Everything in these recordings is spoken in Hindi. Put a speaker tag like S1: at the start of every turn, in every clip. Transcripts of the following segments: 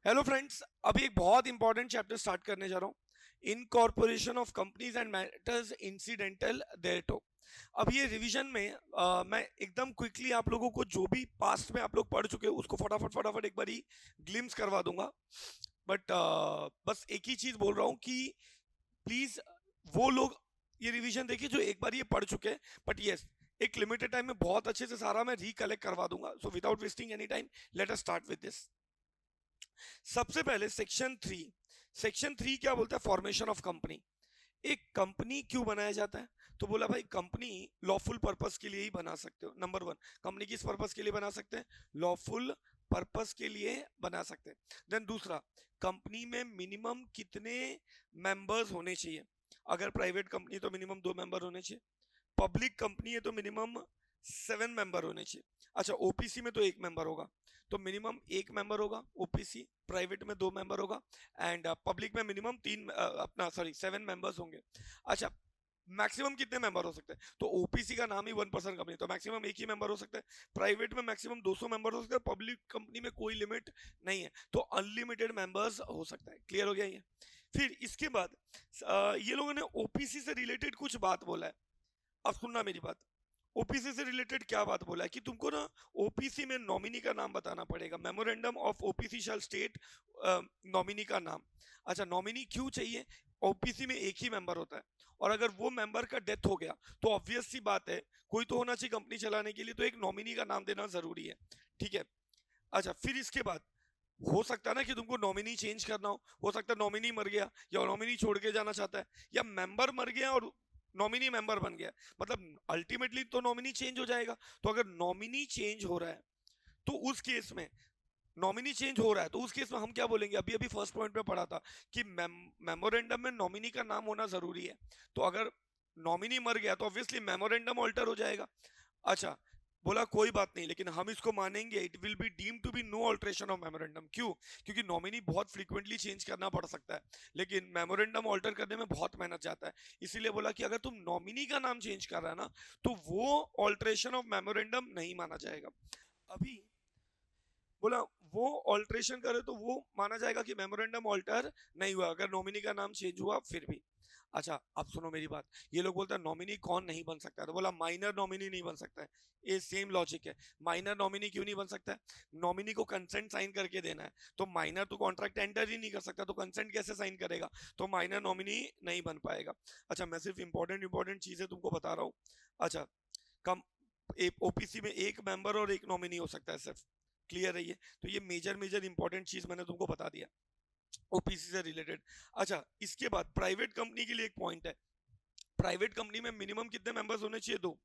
S1: हेलो फ्रेंड्स, अभी एक बहुत इंपॉर्टेंट चैप्टर स्टार्ट करने जा रहा हूँ। Incorporation of companies and matters incidental thereto. अब ये रिवीजन में मैं एकदम क्विकली आप लोगों को जो भी पास्ट में आप लोग पढ़ चुके हो उसको फटाफट फटाफट एक बारी ग्लिम्स करवा दूंगा। बट बस एक ही चीज बोल रहा हूँ कि प्लीज वो लोग ये रिवीजन देखिए जो एक बार ये पढ़ चुके हैं। बट यस, एक लिमिटेड टाइम में बहुत अच्छे से सारा मैं रिकलेक्ट करवा दूंगा। So without wasting any time, let us start with this. सबसे पहले सेक्शन 3 क्या बोलता है? Formation of company. एक कंपनी क्यों बनाया जाता है? तो बोला भाई कंपनी लॉफुल पर्पस के लिए ही बना सकते हो। नंबर वन, कंपनी किस पर्पस के लिए बना सकते हैं? लॉफुल पर्पस के लिए बना सकते हैं। देन दूसरा, कंपनी में मिनिमम कितने मेंबर्स होने चाहिए? अगर प्राइवेट कंपनी तो मिनिमम 2 मेंबर होने चाहिए। पब्लिक कंपनी है तो मिनिमम 7 मेंबर होने चाहिए। अच्छा, ओपीसी में तो 1 मेंबर होगा, तो मिनिमम 1 मेंबर होगा ओपीसी। प्राइवेट में 2 मेंबर होगा एंड पब्लिक में मिनिमम 7 मेंबर्स होंगे। अच्छा, मैक्सिमम कितने मेंबर हो सकते हैं? तो ओपीसी का नाम ही 1% कंपनी, तो मैक्सिमम एक ही मेंबर हो सकता है। प्राइवेट में मैक्सिमम 200 मेंबर हो सकते हैं। पब्लिक कंपनी में कोई लिमिट नहीं है, तो अनलिमिटेड मेंबर्स हो सकता है। क्लियर हो गया ये? फिर इसके बाद ये लोगों ने ओपीसी से रिलेटेड कुछ बात बोला है। अब सुनना मेरी बात। ओपीसी से रिलेटेड क्या बात बोला है कि तुमको ना ओपीसी में नॉमिनी का नाम बताना पड़ेगा। Memorandum of OPC shall state nominee का नाम। अच्छा, नॉमिनी क्यों चाहिए? ओपीसी में एक ही मेंबर होता है, और अगर वो मेंबर का डेथ हो गया तो ऑब्वियस सी बात है कोई तो होना चाहिए कंपनी चलाने के लिए, तो एक नॉमिनी का नाम देना जरूरी है। ठीक है। अच्छा, फिर इसके बाद हो सकता है ना कि तुमको नॉमिनी चेंज करना हो सकता है नॉमिनी मर गया या नॉमिनी छोड़ के जाना चाहता है, या मेंबर मर गया और नॉमिनी मेंबर बन गया, मतलब अल्टीमेटली तो नॉमिनी चेंज हो जाएगा। तो अगर नॉमिनी चेंज हो रहा है तो उस केस में नॉमिनी चेंज हो रहा है तो उस केस में हम क्या बोलेंगे? अभी अभी फर्स्ट पॉइंट में पढ़ा था कि मेमोरेंडम में नॉमिनी का नाम होना जरूरी है। तो अगर नॉमिनी मर गया तो ऑब्वियसली मेमोरेंडम ऑल्टर हो जाएगा। अच्छा, बोला कोई बात नहीं, लेकिन हम इसको मानेंगे, it will be deem to be no alteration of memorandum. क्यों? क्योंकि नॉमिनी बहुत फ्रीक्वेंटली चेंज करना पड़ सकता है, लेकिन मेमोरेंडम ऑल्टर करने में बहुत मेहनत जाता है। इसीलिए बोला कि अगर तुम नॉमिनी का नाम चेंज कर रहा है ना, तो वो ऑल्ट्रेशन ऑफ मेमोरेंडम नहीं माना जाएगा। अभी बोला वो ऑल्ट्रेशन करे तो वो माना जाएगा कि मेमोरेंडम ऑल्टर नहीं हुआ, अगर नॉमिनी का नाम चेंज हुआ फिर भी। अच्छा, अब सुनो मेरी बात। ये लोग बोलते हैं नॉमिनी कौन नहीं बन सकता है, तो बोला माइनर नॉमिनी नहीं बन सकता है। ये सेम लॉजिक है। माइनर नॉमिनी क्यों नहीं बन सकता है? नॉमिनी को कंसेंट साइन करके देना है, तो माइनर तो कॉन्ट्रैक्ट एंटर ही नहीं कर सकता, तो कंसेंट कैसे साइन करेगा? तो माइनर नॉमिनी नहीं बन पाएगा। अच्छा, मैं सिर्फ इंपॉर्टेंट इंपॉर्टेंट चीजें तुमको बता रहा हूँ। अच्छा, कम ओपीसी में एक मेंबर और एक नॉमिनी हो सकता है सिर्फ। क्लियर है ये? तो ये मेजर मेजर इंपॉर्टेंट चीज मैंने तुमको बता दिया ओपीसी से रिलेटेड। अच्छा, इसके बाद प्राइवेट कंपनी के लिए एक पॉइंट है। प्राइवेट कंपनी में मिनिमम कितने मेंबर्स होने चाहिए? 2।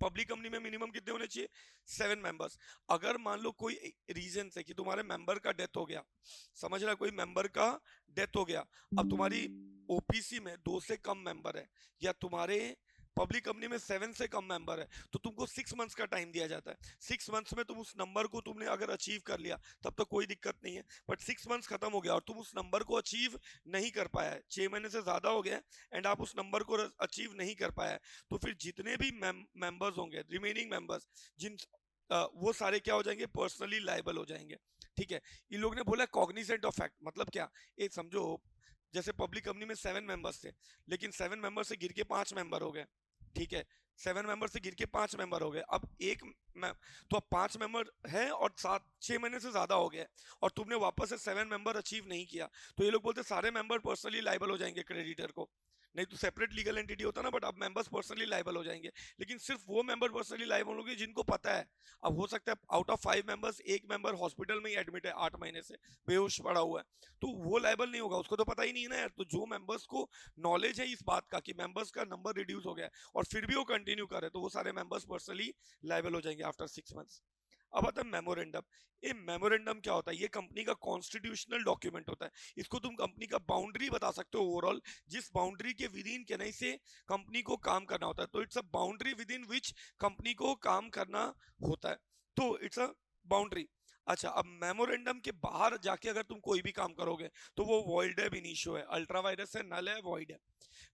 S1: पब्लिक कंपनी में मिनिमम कितने होने चाहिए? 7 मेंबर्स। अगर मान लो कोई रीजन से कि तुम्हारे मेंबर का डेथ हो गया, समझ रहा, कोई मेंबर का डेथ हो गया, अब तुम्हारी ओपीसी में 2 से कम मेंबर है, या तुम्हारे पब्लिक कंपनी में 7 से कम मेंबर है, तो तुमको 6 मंथ्स का टाइम दिया जाता है। 6 मंथ्स में तुम उस नंबर को तुमने अगर अचीव कर लिया तब तो कोई दिक्कत नहीं है। बट 6 मंथ्स खत्म हो गया और तुम उस नंबर को अचीव नहीं कर पाया है, 6 महीने से ज्यादा हो गया एंड आप उस नंबर को अचीव नहीं कर पाया है, तो फिर जितने भी मेंबर्स होंगे, रिमेनिंग मेंबर्स, जिन वो सारे क्या हो जाएंगे? पर्सनली लायबल हो जाएंगे। ठीक है। इन लोग ने बोला कॉग्निजेंट ऑफ फैक्ट, मतलब क्या? एक समझो, जैसे पब्लिक कंपनी में 7 मेंबर्स थे, लेकिन 7 मेंबर से गिर के 5 मेंबर हो गए। ठीक है, 7 मेंबर से गिर के 5 मेंबर हो गए। अब तो अब 5 मेंबर है और 6 महीने से ज्यादा हो गया और तुमने वापस से 7 मेंबर अचीव नहीं किया, तो ये लोग बोलते सारे मेंबर पर्सनली लाइबल हो जाएंगे क्रेडिटर को। नहीं तो सेपरेट लीगल एंटिटी होता ना, बट अब मेंबर्स पर्सनली लाइबल हो जाएंगे। लेकिन सिर्फ वो मेंबर पर्सनली लाइबल होंगे जिनको पता है। अब हो सकता है आउट ऑफ 5 मेंबर्स एक मेंबर हॉस्पिटल में ही एडमिट है 8 महीने से, बेहोश पड़ा हुआ है, तो वो लाइबल नहीं होगा, उसको तो पता ही नहीं है ना यार। तो जो मेंबर्स को नॉलेज है इस बात का कि मेंबर्स का नंबर रिड्यूस हो गया है और फिर भी वो कंटिन्यू करे, तो वो सारे मेंबर्स पर्सनली लाइबल हो जाएंगे आफ्टर 6 मंथ्स। अब आता है मेमोरेंडम। ये मेमोरेंडम क्या होता है? ये कंपनी का कॉन्स्टिट्यूशनल डॉक्यूमेंट होता है। इसको तुम कंपनी का बाउंड्री बता सकते हो ओवरऑल, जिस बाउंड्री के विद इन के नहीं से कंपनी को काम करना होता है, तो it's a boundary with in which company को काम करना होता है, तो इट्स अ बाउंड्री। अच्छा, अब मेमोरेंडम के बाहर जाके अगर तुम कोई भी काम करोगे तो वो वॉइड है, इनिशियो है, अल्ट्रा वायरस है, नल है, वॉइड है।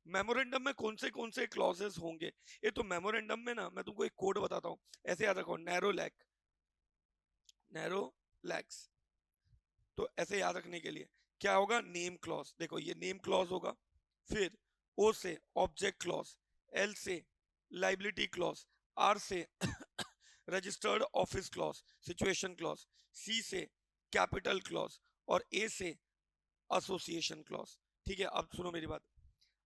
S1: मेमोरेंडम में कौन से क्लॉजेस होंगे? ये तो मेमोरेंडम में ना, मैं तुमको एक कोड बताता हूँ, ऐसे याद रखो, नैरो लैक, नैरो लैक्स। तो ऐसे याद रखने के लिए क्या होगा, नेम क्लॉज, देखो ये नेम क्लॉज होगा, फिर ओ से ऑब्जेक्ट क्लॉज, एल से लाइबिलिटी क्लॉज, आर से registered office clause, situation clause, C से कैपिटल क्लॉज और ए से एसोसिएशन क्लॉज। ठीक है, अब सुनो मेरी बात।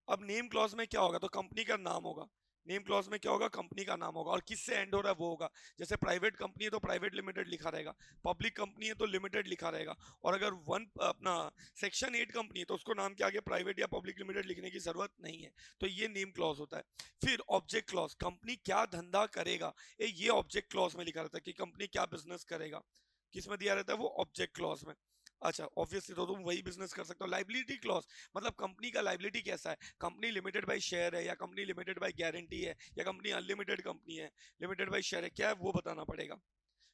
S1: अब नेम क्लॉज में क्या होगा, तो कंपनी का नाम होगा। नेम क्लॉज में क्या होगा, कंपनी का नाम होगा और किससे एंड हो रहा है वो होगा। जैसे प्राइवेट कंपनी है तो प्राइवेट लिमिटेड लिखा रहेगा, पब्लिक कंपनी है तो लिमिटेड लिखा रहेगा, और अगर वन अपना सेक्शन 8 कंपनी है तो उसको नाम के आगे प्राइवेट या पब्लिक लिमिटेड लिखने की जरूरत नहीं है। तो ये नेम क्लॉज होता है। फिर ऑब्जेक्ट क्लॉज, कंपनी क्या धंधा करेगा, ये ऑब्जेक्ट क्लॉज में लिखा रहता है कि कंपनी क्या बिजनेस करेगा, किसमें दिया रहता है वो ऑब्जेक्ट क्लॉज में। अच्छा, ऑब्वियसली तो तुम वही बिजनेस कर सकते हो। लाइबिलिटी क्लॉज मतलब कंपनी का लाइबिलिटी कैसा है, कंपनी लिमिटेड बाय शेयर है या कंपनी लिमिटेड बाय गारंटी है या कंपनी अनलिमिटेड कंपनी है, लिमिटेड बाय शेयर है, क्या है वो बताना पड़ेगा।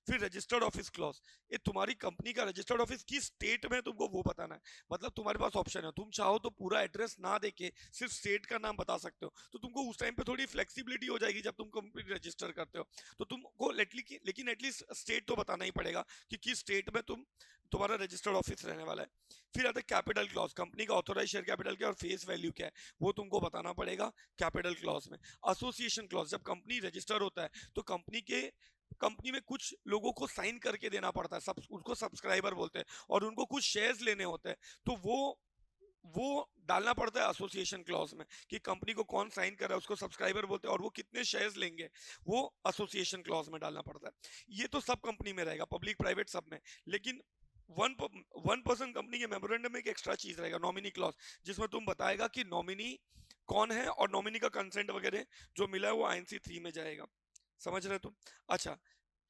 S1: फिर रजिस्टर्ड ऑफिस क्लॉज, ये तुम्हारी कंपनी का रजिस्टर्ड ऑफिस किस स्टेट में तुमको वो बताना है। मतलब तुम्हारे पास ऑप्शन है, तुम चाहो तो पूरा एड्रेस ना देके सिर्फ स्टेट का नाम बता सकते हो, तो तुमको उस टाइम पे थोड़ी फ्लेक्सिबिलिटी हो जाएगी जब तुम कंपनी रजिस्टर करते हो। तो तुमको लेकिन एटलीस्ट स्टेट तो बताना ही पड़ेगा कि किस स्टेट में तुम्हारा रजिस्टर्ड ऑफिस रहने वाला है। फिर आता है कैपिटल क्लॉज, कंपनी का ऑथोराइज शेयर कैपिटल क्या और फेस वैल्यू क्या है वो तुमको बताना पड़ेगा कैपिटल क्लॉज में। एसोसिएशन क्लॉज, जब कंपनी रजिस्टर होता है तो कंपनी में कुछ लोगों को साइन करके देना पड़ता है, उसको सब्सक्राइबर बोलते हैं, और उनको कुछ शेयर्स लेने होते हैं, तो वो डालना पड़ता है एसोसिएशन क्लॉज में कि कंपनी को कौन साइन कर रहा है उसको सब्सक्राइबर बोलते हैं, और वो कितने शेयर्स लेंगे वो एसोसिएशन क्लॉज में डालना पड़ता है। ये तो सब कंपनी में रहेगा, पब्लिक प्राइवेट सब में। लेकिन वन पर्सन कंपनी के मेमोरेंडम में एक एक्स्ट्रा चीज रहेगा, नॉमिनी क्लॉज, जिसमें तुम बताएगा कि नॉमिनी कौन है और नॉमिनी का कंसेंट वगैरह जो मिला है वो आईएनसी 3 में जाएगा। समझ रहे तुम। अच्छा,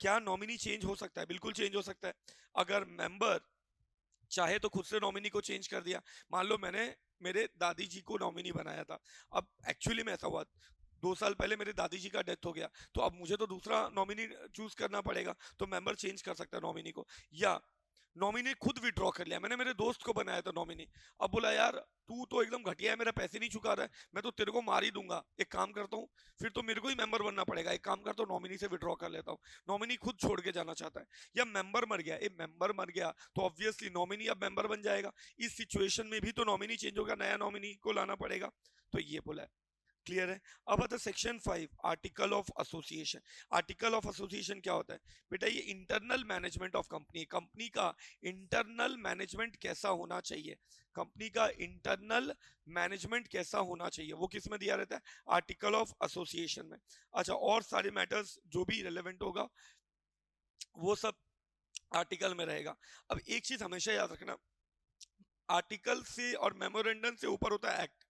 S1: क्या नॉमिनी चेंज हो सकता है, बिल्कुल चेंज हो सकता है। अगर मेंबर चाहे तो खुद से नॉमिनी को चेंज कर दिया। मान लो मैंने मेरे दादी जी को नॉमिनी बनाया था, अब एक्चुअली में ऐसा हुआ 2 साल पहले मेरे दादी जी का डेथ हो गया, तो अब मुझे तो दूसरा नॉमिनी चूज करना पड़ेगा, तो मेंबर चेंज कर सकता है नॉमिनी को। या नॉमिनी खुद विड्रॉ कर लिया, मैंने मेरे दोस्त को बनाया था नॉमिनी, अब बोला यार तू तो एकदम घटिया है, मेरा पैसे नहीं चुका रहा है, मैं तो तेरे को मार ही दूंगा, एक काम करता हूँ फिर तो मेरे को ही मेंबर बनना पड़ेगा, एक काम करता हूँ नॉमिनी से विड्रॉ कर लेता हूँ। नॉमिनी खुद छोड़ के जाना चाहता है। या मेंबर मर गया, मेंबर मर गया तो ऑब्वियसली नॉमिनी अब मेंबर बन जाएगा, इस सिचुएशन में भी तो नॉमिनी चेंज होगा, नया नॉमिनी को लाना पड़ेगा। तो ये बोला है, क्लियर है। अब आता है section 5, article of association. Article of association क्या होता है बेटा, ये internal management of company, company का इंटरनल मैनेजमेंट कैसा होना चाहिए, कंपनी का इंटरनल मैनेजमेंट कैसा होना चाहिए वो किस में दिया रहता है, आर्टिकल ऑफ एसोसिएशन में। अच्छा, और सारे मैटर्स जो भी रिलेवेंट होगा वो सब आर्टिकल में रहेगा। अब एक चीज हमेशा याद रखना, आर्टिकल से और मेमोरेंडम से ऊपर होता है एक्ट।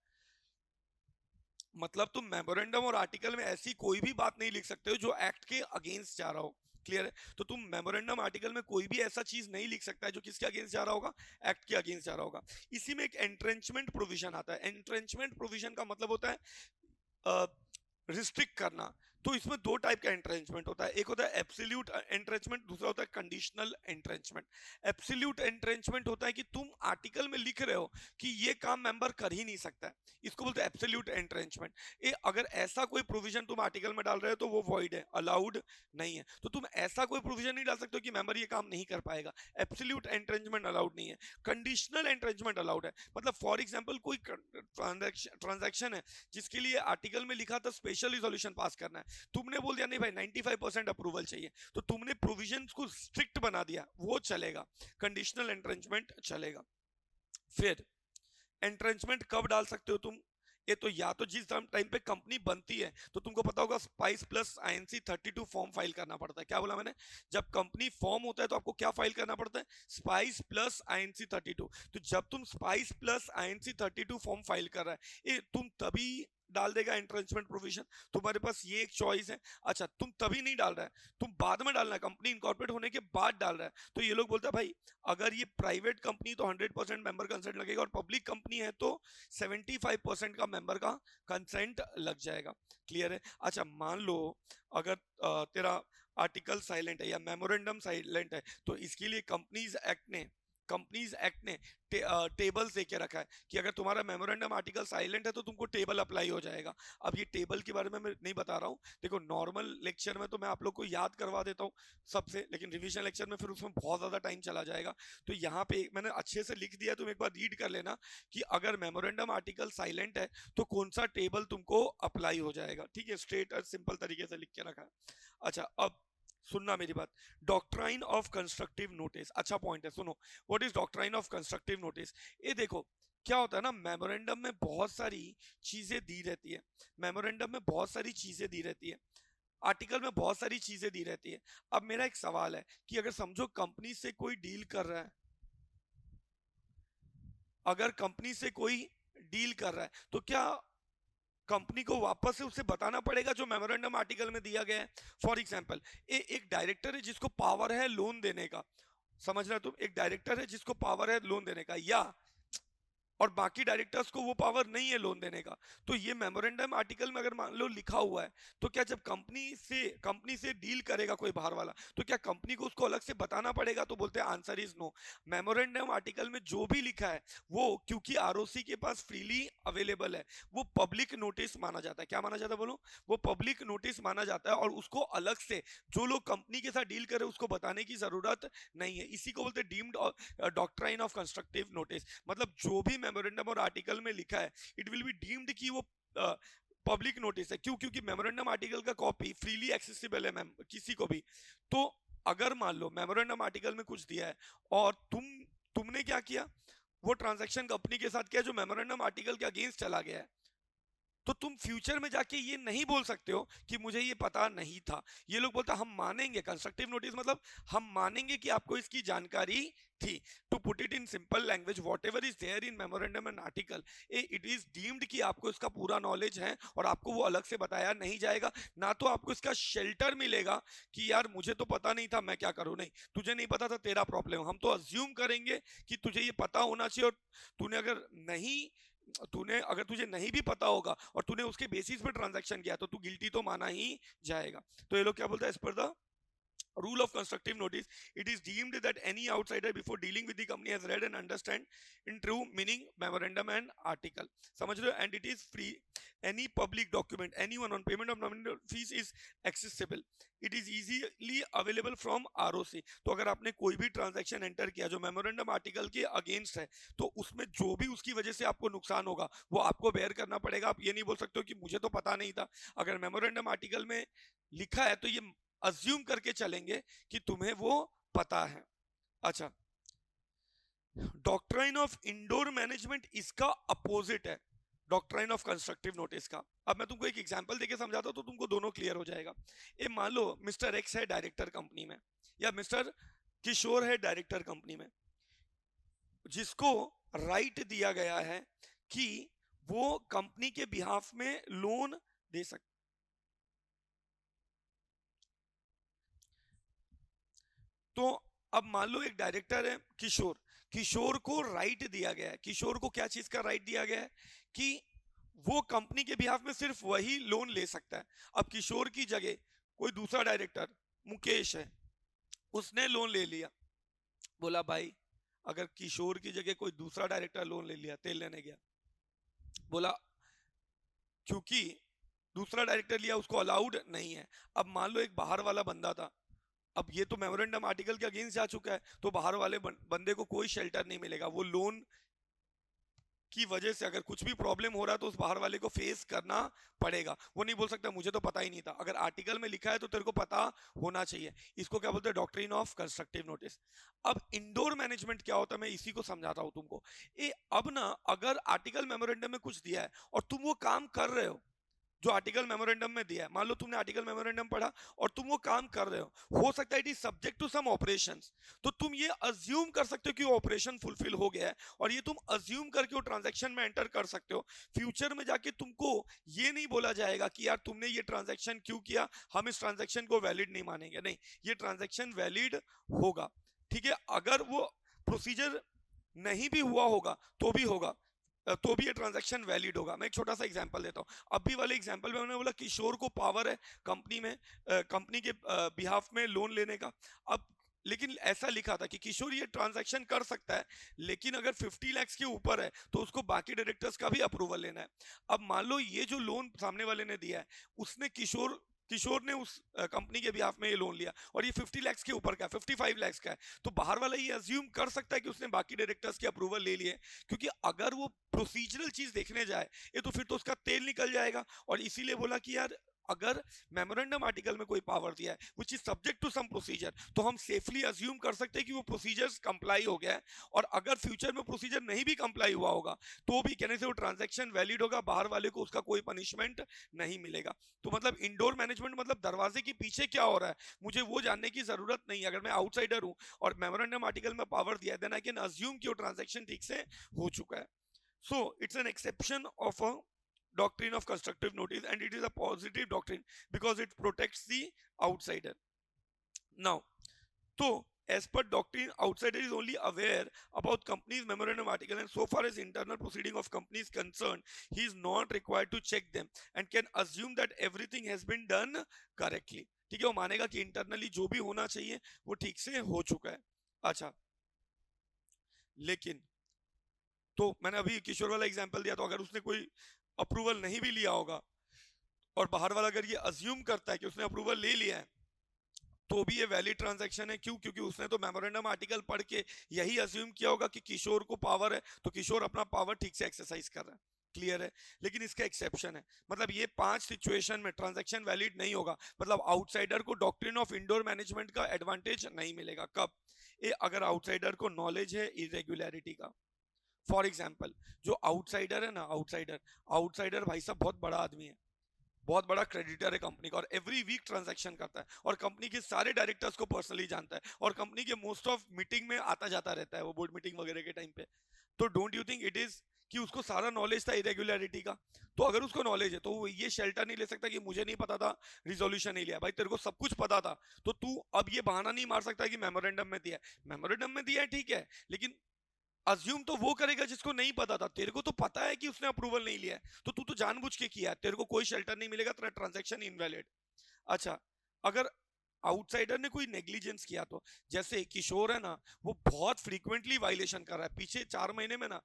S1: मतलब तुम मेमोरेंडम और आर्टिकल में ऐसी कोई भी बात नहीं लिख सकते हो जो एक्ट के अगेंस्ट जा रहा हो, क्लियर है। तो तुम मेमोरेंडम आर्टिकल में कोई भी ऐसा चीज नहीं लिख सकता है जो किसके अगेंस्ट जा रहा होगा, एक्ट के अगेंस्ट जा रहा होगा। इसी में एक एंट्रेंचमेंट प्रोविजन आता है। एंट्रेंचमेंट प्रोविजन का मतलब होता है रिस्ट्रिक्ट करना। तो इसमें 2 टाइप का एंट्रेंचमेंट होता है, एक होता है एब्सोल्यूट एंट्रेंचमेंट, दूसरा होता है कंडीशनल एंट्रेंचमेंट। एब्सोल्यूट एंट्रेंचमेंट होता है कि तुम आर्टिकल में लिख रहे हो कि ये काम मेंबर कर ही नहीं सकता है, इसको बोलते हैं एब्सोल्यूट एंट्रेंचमेंट। अगर ऐसा कोई प्रोविजन तुम आर्टिकल में डाल रहे हो तो वो वॉइड है, अलाउड नहीं है। तो तुम ऐसा कोई प्रोविजन नहीं डाल सकते हो कि मेंबर ये काम नहीं कर पाएगा, एब्सोल्यूट एंट्रेंचमेंट अलाउड नहीं है। कंडीशनल एंट्रेंचमेंट अलाउड है। मतलब फॉर एग्जांपल कोई ट्रांजैक्शन है जिसके लिए आर्टिकल में लिखा था स्पेशल रिजोल्यूशन पास करना है, तुमने बोल दिया नहीं भाई 95% अप्रूवल चाहिए, तो तुमने प्रोविजंस को स्ट्रिक्ट बना दिया, वो चलेगा, कंडीशनल एंट्रेंचमेंट चलेगा। फिर एंट्रेंचमेंट कब डाल सकते हो तुम, ये तो या तो जिस टाइम पे कंपनी बनती है, तो तुमको पता होगा spice plus INC 32 form file करना पड़ता है। क्या बोला मैंने, जब कंपनी फॉर्म होता है तो आपको क्या फाइल करना पड़ता है, स्पाइस प्लस आईएनसी 32। तो जब तुम spice plus INC 32 form file कर रहा है, तुम तभी डाल देगा एंट्रेंचमेंट प्रोविजन, तुम्हारे पास ये एक चॉइस है। अच्छा, तुम तभी नहीं डाल रहा है, तुम बाद में डालना है, कंपनी इनकॉर्पोरेट होने के बाद डाल रहा है, तो ये लोग बोलते हैं भाई अगर ये प्राइवेट कंपनी तो 100% मेंबर कंसेंट लगेगा, और पब्लिक कंपनी है तो 75% का मेंबर का कंसेंट लग जाएगा, क्लियर है। अच्छा, मान लो अगर तेरा आर्टिकल साइलेंट है या मेमोरेंडम साइलेंट है, तो इसके लिए कंपनीज एक्ट ने कंपनीज एक्ट ने टेबल दे के रखा है कि अगर तुम्हारा मेमोरेंडम आर्टिकल साइलेंट है तो तुमको टेबल अप्लाई हो जाएगा। अब ये टेबल के बारे में मैं नहीं बता रहा हूँ, देखो नॉर्मल लेक्चर में तो मैं आप लोग को याद करवा देता हूँ सबसे, लेकिन रिवीजन लेक्चर में फिर उसमें बहुत ज्यादा टाइम चला जाएगा। तो यहाँ पे मैंने अच्छे से लिख दिया, तुम एक बार रीड कर लेना कि अगर मेमोरेंडम आर्टिकल साइलेंट है तो कौन सा टेबल तुमको अप्लाई हो जाएगा। ठीक है, स्ट्रेट और सिंपल तरीके से लिख के रखा है। अच्छा अब सुनना मेरी बात, डॉक्ट्राइन ऑफ कंस्ट्रक्टिव नोटिस, अच्छा पॉइंट है, सुनो। What is doctrine of constructive notice? ये देखो क्या होता है ना, मेमोरेंडम में बहुत सारी चीजें दी रहती है, मेमोरेंडम में बहुत सारी चीजें दी रहती है, आर्टिकल में बहुत सारी चीजें दी रहती है। अब मेरा एक सवाल है कि अगर समझो कंपनी से कोई डील कर रहा है, अगर कंपनी से कोई डील कर रहा है तो क्या कंपनी को वापस से उसे बताना पड़ेगा जो मेमोरेंडम आर्टिकल में दिया गया है? फॉर एग्जांपल एक डायरेक्टर है जिसको पावर है लोन देने का, समझ रहे हो तुम, एक डायरेक्टर है जिसको पावर है लोन देने का, या और बाकी डायरेक्टर्स को वो पावर नहीं है लोन देने का। तो ये मेमोरेंडम आर्टिकल में अगर मान लो लिखा हुआ है, तो क्या जब कंपनी से डील करेगा कोई बाहर वाला, तो क्या कंपनी को उसको अलग से बताना पड़ेगा? तो बोलते हैं answer is no. Memorandum article में जो भी लिखा है वो क्योंकि आरओसी के पास फ्रीली अवेलेबल है, वो पब्लिक नोटिस माना जाता है। क्या माना जाता है बोलो? वो पब्लिक नोटिस माना जाता है, और उसको अलग से जो लोग कंपनी के साथ डील करे उसको बताने की जरूरत नहीं है। इसी को बोलते हैं deemed doctrine of constructive notice. मतलब जो भी मेमोरेंडम और आर्टिकल में लिखा है इट विल बी डीम्ड कि वो पब्लिक नोटिस है। क्यों? क्योंकि मेमोरेंडम आर्टिकल का कॉपी फ्रीली एक्सेसिबल है किसी को भी। तो अगर मान लो मेमोरेंडम आर्टिकल में कुछ दिया है और तुमने क्या किया, वो ट्रांजैक्शन कंपनी के साथ किया जो मेमोरेंडम आर्टिकल के अगेंस्ट चला गया है, तो तुम फ्यूचर में जाके ये नहीं बोल सकते हो कि मुझे ये पता नहीं था। ये लोग बोलते हम मानेंगे, कंस्ट्रक्टिव नोटिस मतलब हम मानेंगे कि आपको इसकी जानकारी थी। To put it in simple language, whatever is there in memorandum and article, it is deemed कि आपको इसका पूरा नॉलेज है और आपको वो अलग से बताया नहीं जाएगा। ना तो आपको इसका शेल्टर मिलेगा कि यार मुझे तो पता नहीं था, मैं क्या करूं। नहीं, तुझे नहीं पता था, तेरा प्रॉब्लम। हम तो अज्यूम करेंगे कि तुझे ये पता होना चाहिए, और अगर तुझे नहीं भी पता होगा और तूने उसके बेसिस पे ट्रांजैक्शन किया तो तू गिल्टी तो माना ही जाएगा। तो ये लोग क्या बोलते हैं, as per the rule of constructive notice, it is deemed that any outsider before dealing with the company has read and understand in true meaning memorandum and article, समझ रहे हो? And it is free, any public document, anyone on payment of nominal fees is accessible, it is easily available from ROC। तो अगर आपने कोई भी ट्रांजैक्शन एंटर किया जो मेमोरेंडम आर्टिकल के अगेंस्ट है, तो उसमें जो भी उसकी वजह से आपको नुकसान होगा वो आपको बेयर करना पड़ेगा। आप ये नहीं बोल सकते हो कि मुझे तो पता नहीं था। अगर मेमोरेंडम आर्टिकल में लिखा है तो ये अज्यूम करके चलेंगे कि तुम्हें वो पता है। अच्छा, डॉक्ट्राइन ऑफ इंडोर मैनेजमेंट इसका अपोजिट है डॉक्ट्राइन ऑफ कंस्ट्रक्टिव नोटिस का। अब मैं तुमको एक एग्जांपल देके समझाता हूं तो तुमको दोनों क्लियर हो जाएगा। ये मान लो मिस्टर एक्स है डायरेक्टर कंपनी में, या मिस्टर किशोर है डायरेक्टर कंपनी में, जिसको राइट दिया गया है कि वो कंपनी के बिहाफ में लोन दे सकते। तो अब मान लो एक डायरेक्टर है किशोर, किशोर को राइट दिया गया है। किशोर को क्या चीज का राइट दिया गया है? कि वो कंपनी के बिहाफ में सिर्फ वही लोन ले सकता है। अब किशोर की जगह कोई दूसरा डायरेक्टर मुकेश है, उसने लोन ले लिया। बोला भाई अगर किशोर की जगह कोई दूसरा डायरेक्टर लोन ले लिया, तेल लेने गया, बोला क्योंकि दूसरा डायरेक्टर लिया उसको अलाउड नहीं है। अब मान लो एक बाहर वाला बंदा था, अब ये तो मेमोरेंडम आर्टिकल के अगेंस्ट जा चुका है, तो बाहर वाले बंदे को कोई शेल्टर नहीं मिलेगा। वो लोन की वजह से अगर कुछ भी प्रॉब्लम हो रहा है तो उस बाहर वाले को फेस करना पड़ेगा। वो नहीं बोल सकता मुझे तो पता ही नहीं था। अगर आर्टिकल में लिखा है तो तेरे को पता होना चाहिए। इसको क्या बोलते हैं? Doctrine of constructive notice. अब इंडोर मैनेजमेंट क्या होता है मैं इसी को समझाता हूं तुमको। अब ना अगर आर्टिकल मेमोरेंडम में कुछ दिया है और तुम वो काम कर रहे हो जो आर्टिकल मेमोरेंडम में दिया है, मान लो तुमने आर्टिकल मेमोरेंडम पढ़ा और तुम वो काम कर रहे हो सकता है it is subject to some operations, तो तुम ये अज्यूम कर सकते हो कि वो ऑपरेशन फुलफिल हो गया है, और ये तुम अज्यूम करके वो ट्रांजैक्शन में एंटर कर सकते हो। फ्यूचर में जाके तुमको ये नहीं बोला जाएगा कि यार तुमने ये ट्रांजैक्शन क्यों किया, हम इस ट्रांजैक्शन को वैलिड नहीं मानेंगे। नहीं, ये ट्रांजैक्शन वैलिड होगा। ठीक है, अगर वो प्रोसीजर नहीं भी हुआ होगा तो भी होगा, तो भी ये ट्रांजैक्शन वैलिड होगा। मैं एक छोटा सा एग्जांपल देता हूँ। अभी वाले एग्जांपल में मैंने बोला किशोर को पावर है कंपनी में कंपनी के बिहाफ में लोन लेने का। अब लेकिन ऐसा लिखा था कि किशोर ये ट्रांजैक्शन कर सकता है, लेकिन अगर 50 लाख के ऊपर है तो उसको बाकी डायरेक्टर्स का भी अप्रूवल लेना है। अब मान लो ये जो लोन सामने वाले ने दिया है, उसने किशोर ने उस कंपनी के बिहाफ में ये लोन लिया और ये 50 लाख के ऊपर का 55 लाख का है, तो बाहर वाला ये अज्यूम कर सकता है कि उसने बाकी डायरेक्टर्स के अप्रूवल ले लिए, क्योंकि अगर वो प्रोसीजरल चीज देखने जाए ये तो फिर तो उसका तेल निकल जाएगा। और इसीलिए बोला कि यार अगर मेमोरेंडम आर्टिकल में कोई पावर दिया है which is subject to some procedure, तो हम सेफली अज्यूम कर सकते हैं कि वो प्रोसीजर्स कंप्लाई हो गया है। और अगर फ्यूचर में प्रोसीजर नहीं भी कंप्लाई हुआ होगा तो भी कहने से वो ट्रांजैक्शन वैलिड होगा, बाहर वाले को उसका कोई पनिशमेंट नहीं मिलेगा। तो मतलब इंडोर मैनेजमेंट मतलब दरवाजे के पीछे क्या हो रहा है मुझे वो जानने की जरूरत नहीं है। अगर मैं आउटसाइडर हूं और मेमोरेंडम आर्टिकल में पावर दिया देन आई कैन अज्यूम कि वो ट्रांजैक्शन ठीक से हो चुका है। So it's an exception of a doctrine of constructive notice, and it is a positive doctrine because it protects the outsider. Now, so as per doctrine, outsider is only aware about company's memorandum article, and so far as internal proceeding of company is concerned, he is not required to check them and can assume that everything has been done correctly. ठीक है, वो मानेगा कि इंटरनली जो भी होना चाहिए वो ठीक से हो चुका है। अच्छा, लेकिन तो मैंने अभी किशोर वाला एग्जांपल दिया, तो अगर उसने कोई अप्रूवल नहीं भी लिया होगा और बाहर वाला अगर ये अज्यूम करता है कि उसने अप्रूवल ले लिया है तो भी ये वैलिड ट्रांजैक्शन है। क्यों? क्योंकि उसने तो मेमोरेंडम आर्टिकल पढ़ के यही अज्यूम किया होगा कि किशोर को पावर है, तो किशोर अपना पावर ठीक से एक्सरसाइज कर रहा है। क्लियर है? लेकिन इसका एक्सेप्शन है, मतलब ये 5 सिचुएशन में ट्रांजैक्शन वैलिड नहीं होगा, मतलब आउटसाइडर को डॉक्ट्रिन ऑफ इंडोर मैनेजमेंट का एडवांटेज नहीं मिलेगा। कब? अगर आउटसाइडर को नॉलेज है इरेगुलरिटी का। फॉर एग्जाम्पल, जो आउटसाइडर है ना, आउटसाइडर भाई साहब बहुत बड़ा आदमी है, बहुत बड़ा क्रेडिटर है कंपनी का, और एवरी वीक ट्रांजैक्शन करता है और कंपनी के सारे डायरेक्टर्स को पर्सनली जानता है और कंपनी के मोस्ट ऑफ मीटिंग में आता जाता रहता है, वो बोर्ड मीटिंग वगैरह के टाइम पे। तो don't you think it is कि उसको सारा नॉलेज था इरेगुलरिटी का? तो अगर उसको नॉलेज है तो वो ये शेल्टर नहीं ले सकता कि मुझे नहीं पता था, रिजोल्यूशन नहीं लिया। भाई तेरे को सब कुछ पता था, तो तू अब ये बहाना नहीं मार सकता कि मेमोरेंडम में दिया है। मेमोरेंडम में दिया है ठीक है, लेकिन अज्यूम तो वो करेगा जिसको नहीं पता था। तेरे को तो पता है कि उसने अप्रूवल नहीं लिया है, तो तू तो जानबूझ के किया है, तेरे को कोई शेल्टर नहीं मिलेगा, तेरा ट्रांजैक्शन इनवैलिड। अच्छा, अगर आउटसाइडर ने कोई नेग्लिजेंस किया, तो जैसे किशोर है ना, वो बहुत फ्रीक्वेंटली वायलेशन कर रहा है पिछले 4 महीने में ना,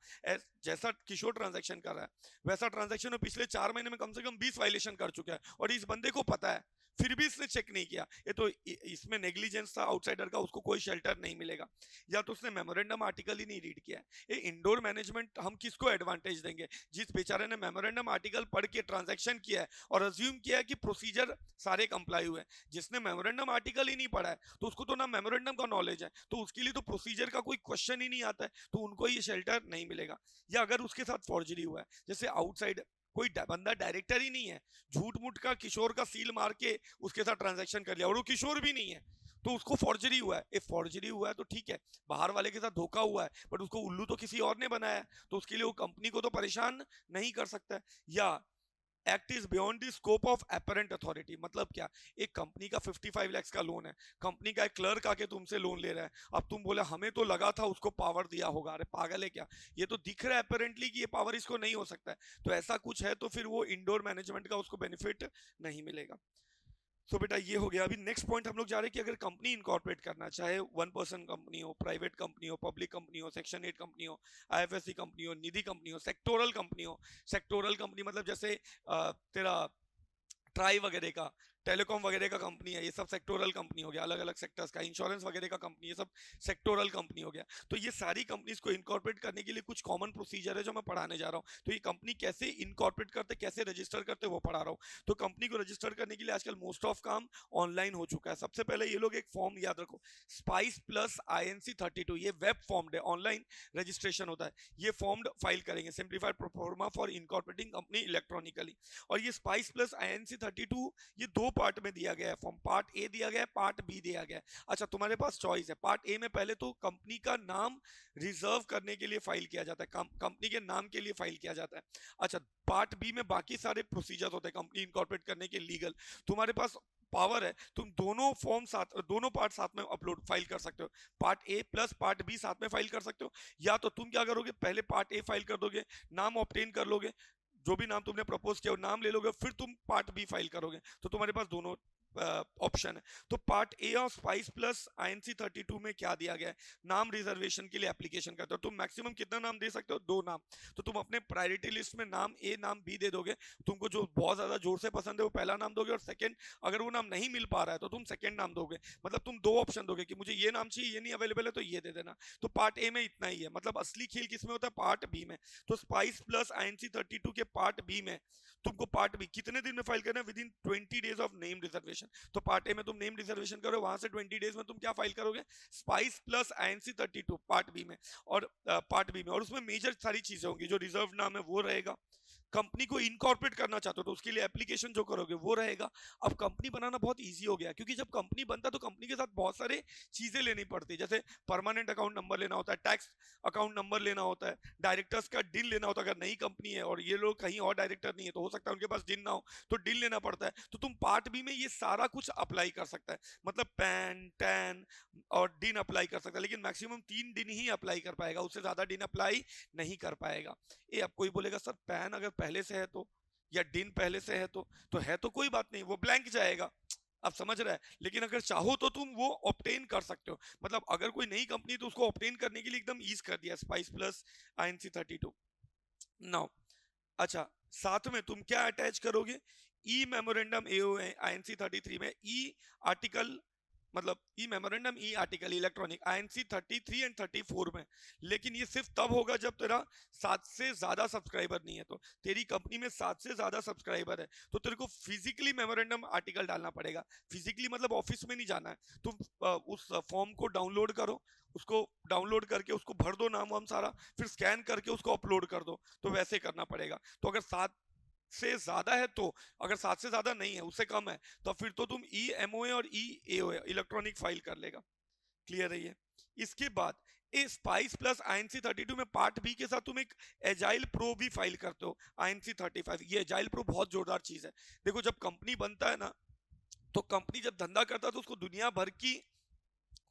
S1: जैसा किशोर ट्रांजैक्शन कर रहा है वैसा ट्रांजैक्शन में पिछले 4 महीने में कम से कम 20 वायलेशन कर चुका है, और इस बंदे को पता है फिर भी इसने चेक नहीं किया, ये तो इसमें नेग्लिजेंस था आउटसाइडर का, उसको कोई शेल्टर नहीं मिलेगा। या तो उसने मेमोरेंडम आर्टिकल ही नहीं रीड किया है। ये इंडोर मैनेजमेंट हम किसको एडवांटेज देंगे? जिस बेचारे ने मेमोरेंडम आर्टिकल पढ़ के ट्रांजैक्शन किया है और अज्यूम किया है कि प्रोसीजर सारे कंप्लाई हुए हैं। जिसने मेमोरेंडम आर्टिकल ही नहीं पढ़ा है तो उसको तो ना मेमोरेंडम का नॉलेज है, तो उसके लिए तो प्रोसीजर का कोई क्वेश्चन ही नहीं आता है, तो उनको ये शेल्टर नहीं मिलेगा। या अगर उसके साथ फॉर्जरी हुआ है, जैसे आउटसाइड कोई बंदा डायरेक्टर ही नहीं है, झूठ मूठ का किशोर का सील मार के उसके साथ ट्रांजैक्शन कर लिया और वो किशोर भी नहीं है, तो उसको फॉर्जरी हुआ है। फॉर्जरी हुआ है तो ठीक है, बाहर वाले के साथ धोखा हुआ है, बट उसको उल्लू तो किसी और ने बनाया है, तो उसके लिए वो कंपनी को तो परेशान नहीं कर सकता है। या act is beyond the scope of apparent authority, मतलब क्या? एक कंपनी का 55 लाख का लोन है, कंपनी का एक क्लर्क आके तुमसे लोन ले रहा है, अब तुम बोले हमें तो लगा था उसको पावर दिया होगा। अरे पागल है क्या? ये तो दिख रहा है अपेरेंटली कि ये पावर इसको नहीं हो सकता है, तो ऐसा कुछ है तो फिर वो इंडोर मैनेजमेंट का उसको बेनिफिट नहीं मिलेगा। सो बेटा ये हो गया। अभी नेक्स्ट पॉइंट हम लोग जा रहे हैं कि अगर कंपनी इनकॉर्पोरेट करना, चाहे 1 पर्सन कंपनी हो, प्राइवेट कंपनी हो, पब्लिक कंपनी हो, सेक्शन 8 कंपनी हो, आईएफएससी कंपनी हो, निधि कंपनी हो, सेक्टोरल कंपनी हो। सेक्टोरल कंपनी मतलब जैसे तेरा ट्राई वगैरह का, टेलीकॉम वगैरह का कंपनी है, ये सब सेक्टोरल कंपनी हो गया, अलग अलग सेक्टर्स का। इंश्योरेंस वगैरह का कंपनी, ये सब सेक्टोरल कंपनी हो गया। तो ये सारी कंपनीज को इनकॉर्पोरेट करने के लिए कुछ कॉमन प्रोसीजर है जो मैं पढ़ाने जा रहा हूँ। तो ये कंपनी कैसे इनकॉर्पोरेट करते, कैसे रजिस्टर करते, वो पढ़ा रहा हूँ। तो कंपनी को रजिस्टर करने के लिए आजकल मोस्ट ऑफ काम ऑनलाइन हो चुका है। सबसे पहले ये लोग एक फॉर्म याद रखो, स्पाइस प्लस INC 32, ये वेब फॉर्म है, ऑनलाइन रजिस्ट्रेशन होता है। ये फॉर्म फाइल करेंगे, simplified proforma for incorporating company electronically. और ये स्पाइस प्लस INC 32 ये 2 पार्ट में दिया गया है फॉर्म, पार्ट ए दिया गया है, पार्ट बी दिया गया है। अच्छा, तुम्हारे पास चॉइस है। पार्ट ए में पहले तो कंपनी का नाम रिजर्व करने के लिए फाइल किया जाता है, कंपनी के नाम के लिए फाइल किया जाता है। अच्छा, पार्ट बी में बाकी सारे प्रोसीजर होते हैं कंपनी इनकॉर्पोरेट करने के लीगल। तुम्हारे पास पावर है, तुम दोनों फॉर्म साथ, दोनों पार्ट साथ में अपलोड फाइल कर सकते हो, part A plus part B साथ में फाइल कर सकते हो। या तो तुम क्या करोगे, पहले पार्ट ए फाइल कर दोगे, नाम ऑब्टेन कर लोगे, जो भी नाम तुमने प्रपोज किया नाम ले लोगे, फिर तुम पार्ट बी फाइल करोगे, तो तुम्हारे पास दोनों ऑप्शन है। तो part A of spice plus INC 32 में क्या दिया गया है, नाम रिजर्वेशन के लिए एप्लीकेशन करते हो, तुम मैक्सिमम कितना नाम दे सकते हो, 2 नाम। तो तुम अपने प्रायोरिटी लिस्ट में नाम ए नाम बी दे दोगे, तुमको जो बहुत ज्यादा जोर से पसंद है वो पहला नाम दोगे, और सेकंड अगर वो नाम नहीं मिल पा रहा है तो तुम सेकंड नाम दोगे। मतलब तुम 2 ऑप्शन दोगे कि मुझे ये नाम चाहिए, ये नहीं अवेलेबल है तो ये दे देना। तो पार्ट ए में इतना ही है, मतलब असली खेल किसमें होता है, पार्ट बी में। तो स्पाइस प्लस INC 32 के पार्ट बी में तुमको पार्ट बी कितने दिन में फाइल करना है, with in 20 days of name reservation. तो पार्ट ए में तुम नेम रिजर्वेशन करो, वहां से 20 डेज में तुम क्या फाइल करोगे, spice plus INC 32 part B में। और पार्ट बी में, और उसमें मेजर सारी चीजें होंगी, जो रिजर्व नाम है वो रहेगा, कंपनी को इनकॉर्पोरेट करना चाहते हो तो उसके लिए एप्लीकेशन जो करोगे वो रहेगा। अब कंपनी बनाना बहुत इजी हो गया, क्योंकि जब कंपनी बनता है तो कंपनी के साथ बहुत सारे चीजें लेनी पड़ती है, जैसे परमानेंट अकाउंट नंबर लेना होता है, टैक्स अकाउंट नंबर लेना होता है, डायरेक्टर्स का डिन लेना होता है। अगर नई कंपनी है और ये लोग कहीं और डायरेक्टर नहीं है तो हो सकता है उनके पास डिन ना हो, तो डिन लेना पड़ता है। तो तुम पार्ट बी में ये सारा कुछ अप्लाई कर सकता है, मतलब पैन टैन और डिन अप्लाई कर सकता है, लेकिन मैक्सिमम 3 दिन ही अप्लाई कर पाएगा, उससे ज्यादा डिन अप्लाई नहीं कर पाएगा। ये अब कोई बोलेगा सर पैन अगर पहले से है तो, या डिन पहले से है तो है तो कोई बात नहीं, वो ब्लैंक जाएगा। अब समझ रहा है, लेकिन अगर चाहो तो तुम वो ऑब्टेन कर सकते हो। मतलब अगर कोई नई कंपनी तो उसको ऑब्टेन करने के लिए एकदम ईज कर दिया स्पाइस प्लस INC 32 नाउ। अच्छा, साथ में तुम क्या अटैच करोगे, ई मेमोरेंडम AOA INC 33 में ई आर्टिकल, मतलब e memorandum e article electronic INC 33 and 34 में। लेकिन ये सिर्फ तब होगा जब तेरा 7 से ज्यादा सब्सक्राइबर नहीं है। तो तेरी कंपनी में 7 से ज्यादा सब्सक्राइबर है तो तेरे को फिजिकली मेमोरेंडम आर्टिकल डालना पड़ेगा। फिजिकली मतलब ऑफिस में नहीं जाना है, तुम उस फॉर्म को डाउनलोड करो, उसको डाउनलोड करके उसको भर दो नाम वाम सारा, फिर स्कैन करके उसको अपलोड कर दो, तो वैसे करना पड़ेगा। तो अगर 7 से ज्यादा है तो, अगर 7 से ज्यादा नहीं है, उससे कम है, तो फिर तो तुम EMOA और EAOA इलेक्ट्रॉनिक फाइल कर लेगा। क्लियर है ये। इसके बाद ए स्पाइस प्लस INC 32 में पार्ट बी के साथ तुम एक एजाइल प्रो भी फाइल करते हो INC 35। ये एजाइल प्रो बहुत जोरदार चीज है। देखो जब कंपनी बनता है ना, तो कंपनी जब धंधा करता है तो उसको दुनिया भर की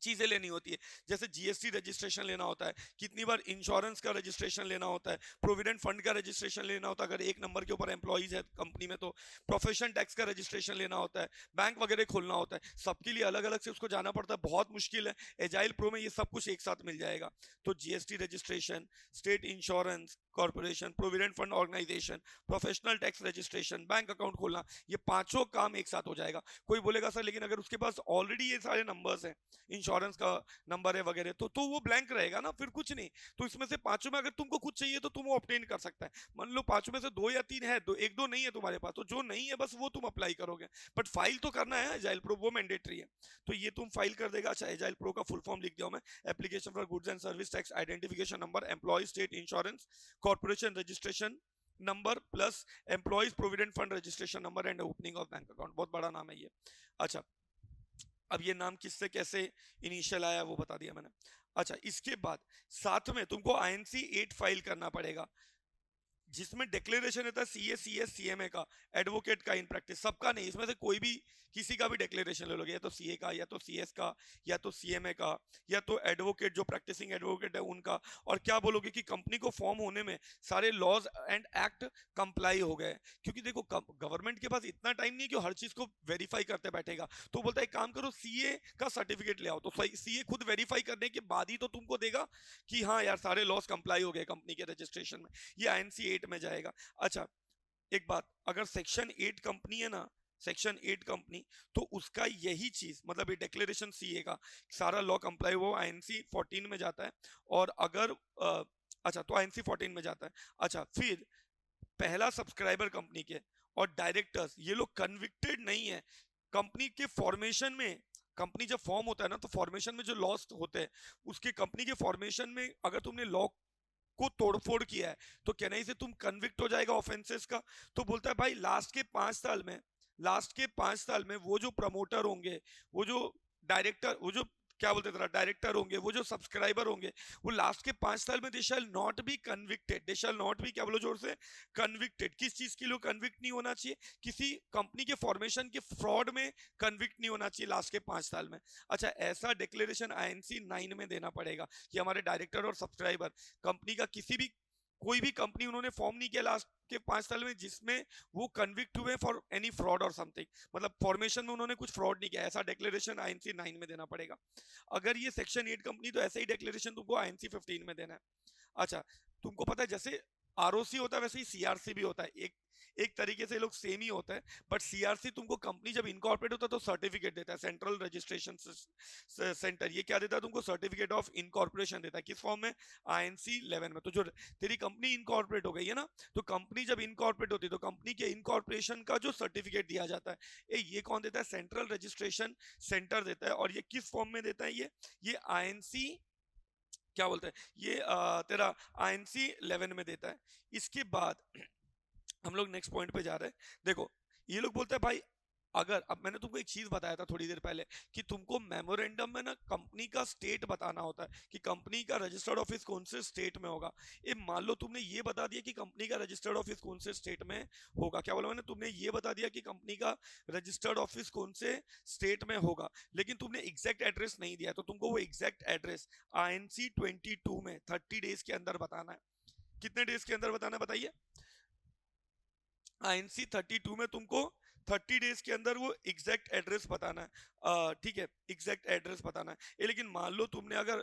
S1: चीजें लेनी होती है, जैसे GST रजिस्ट्रेशन लेना होता है, कितनी बार इंश्योरेंस का रजिस्ट्रेशन लेना होता है, प्रोविडेंट फंड का रजिस्ट्रेशन लेना होता है, अगर एक नंबर के ऊपर एम्प्लॉइज है कंपनी में तो प्रोफेशन टैक्स का रजिस्ट्रेशन लेना होता है, बैंक वगैरह खोलना होता है, सबके लिए अलग अलग से उसको जाना पड़ता है, बहुत मुश्किल है। एजाइल प्रो में ये सब कुछ एक साथ मिल जाएगा। तो GST registration, state insurance corporation, provident fund organisation, professional tax registration, bank account खोलना, ये पांचों काम एक साथ हो जाएगा। कोई बोलेगा सर लेकिन अगर उसके पास ऑलरेडी ये सारे नंबर्स हैं, इंश्योरेंस का नंबर है वगैरह, तो वो ब्लैंक रहेगा ना, फिर कुछ नहीं। तो इसमें से पांचों में अगर तुमको कुछ चाहिए तो तुम वो ऑब्टेन कर सकता है। मान लो पांचों में से 2 या 3 है, एक दो नहीं है तुम्हारे पास, तो जो नहीं है बस वो तुम अप्लाई करोगे, बट फाइल तो करना है एजाइल प्रो, वो मैंडेटरी है। तो ये तुम फाइल कर देगा। अच्छा, एजाइल प्रो का फुल फॉर्म लिख दिया मैं, application for goods and service tax identification number, employ state insurance corporation registration number plus employees provident fund registration number and opening of bank account. बहुत बड़ा नाम है ये। अच्छा, अब ये नाम किससे कैसे इनिशियल आया वो बता दिया मैंने। अच्छा, इसके बाद साथ में तुमको INC 8 फाइल करना पड़ेगा, जिसमें डिक्लेरेशन रहता है CA CS CMA का, एडवोकेट का इन प्रैक्टिस, सबका नहीं, इसमें से कोई भी किसी का भी डिक्लेरेशन ले लोगे, या तो CA का, या तो CS का, या तो CMA का, या तो एडवोकेट जो प्रैक्टिसिंग एडवोकेट है उनका। और क्या बोलोगे कि कंपनी को फॉर्म होने में सारे लॉज एंड एक्ट कंप्लाई हो गए, क्योंकि देखो गवर्नमेंट के पास इतना टाइम नहीं है कि हर चीज को वेरीफाई करते बैठेगा। तो बोलता है एक काम करो, CA का सर्टिफिकेट ले आओ, तो CA खुद वेरीफाई करने के बाद ही तो तुमको देगा कि हाँ यार सारे लॉज कंप्लाई हो गए कंपनी के रजिस्ट्रेशन में। ये INC 8 में जाएगा। अच्छा, एक बात, अगर सेक्शन 8 कंपनी है ना, सेक्शन 8 कंपनी, तो उसका यही चीज, मतलब ये डिक्लेरेशन CA का सारा लॉ कंप्लाई वो INC 14 में जाता है। और अगर अच्छा, तो INC 14 में जाता है। अच्छा, फिर पहला सब्सक्राइबर कंपनी के और डायरेक्टर्स, ये लोग कन्विक्टेड नहीं है कंपनी के फॉर्मेशन में। कंपनी जब फॉर्म होता है ना, तो फॉर्मेशन में जो लॉस होते हैं, उसके कंपनी के फॉर्मेशन में अगर तुमने लॉ को तोड़फोड़ किया है तो कहने से तुम कन्विक्ट हो जाएगा ऑफेंसेस का। तो बोलता है भाई लास्ट के 5 साल में वो जो प्रमोटर होंगे, वो जो डायरेक्टर, वो जो क्या बोलते हैं डायरेक्टर होंगे, वो जो सब्सक्राइबर होंगे, वो लास्ट के 5 साल में they shall not be convicted, they shall not be, क्या बोलो जोर से, कन्विक्टेड। किस चीज के लिए कन्विक्ट नहीं होना चाहिए, किसी कंपनी के फॉर्मेशन के फ्रॉड में कन्विक्ट नहीं होना चाहिए लास्ट के 5 साल में। अच्छा, ऐसा डिक्लेरेशन INC 9 में देना पड़ेगा कि हमारे डायरेक्टर और सब्सक्राइबर कंपनी का किसी भी, कोई भी कंपनी उन्होंने फॉर्म नहीं किया लास्ट के 5 साल में जिसमें वो कन्विक्ट हुए फॉर एनी फ्रॉड और समथिंग, मतलब फॉर्मेशन में उन्होंने कुछ फ्रॉड नहीं किया, ऐसा डिक्लेरेशन आईएनसी 9 में देना पड़ेगा। अगर ये सेक्शन 8 कंपनी, तो ऐसा ही डिक्लेरेशन तुमको आईएनसी 15 में देना है। अच्छा, तुमको पता है जैसे आरओसी होता है वैसे ही सीआरसी भी होता है, एक तरीके से लोग सेम ही होता है, बट सीआरसी तुमको कंपनी जब इनकॉर्पोरेट होता है तो सर्टिफिकेट देता है, सेंट्रल रजिस्ट्रेशन सेंटर। ये क्या देता है तुमको? सर्टिफिकेट ऑफ इनकॉर्पोरेशन देता है। किस फॉर्म में? आईएनसी 11 में। तो जो तेरी कंपनी इनकॉर्पोरेट हो गई है ना, तो कंपनी जब इनकॉर्पोरेट होती है तो कंपनी के इनकॉर्पोरेशन का जो सर्टिफिकेट दिया जाता है, ये कौन देता है? सेंट्रल रजिस्ट्रेशन सेंटर देता है। और ये किस फॉर्म में देता है? ये आईएनसी क्या बोलते हैं, ये तेरा आईएनसी 11 में देता है। इसके बाद हम लोग नेक्स्ट पॉइंट पे जा रहे हैं। देखो, ये लोग बोलते हैं भाई, अगर अब मैंने तुमको एक चीज बताया था थोड़ी देर पहले कि तुमको मेमोरेंडम में ना कंपनी का स्टेट बताना होता है कि कंपनी का रजिस्टर्ड ऑफिस कौन से स्टेट में होगा। ये मान लो तुमने ये बता दिया कि कंपनी का रजिस्टर्ड ऑफिस कौन से स्टेट में होगा, क्या बोला मैंने? तुमने ये बता दिया कि कंपनी का रजिस्टर्ड ऑफिस कौन से स्टेट में होगा, लेकिन तुमने एग्जैक्ट एड्रेस नहीं दिया, तो तुमको वो एग्जैक्ट एड्रेस आईएनसी 22 में 30 डेज के अंदर बताना है। कितने डेज के अंदर बताना है बताइए? आईएनसी 32 में तुमको 30 डेज के अंदर वो एग्जैक्ट एड्रेस बताना है। ठीक है, एग्जैक्ट एड्रेस बताना है। लेकिन मान लो तुमने अगर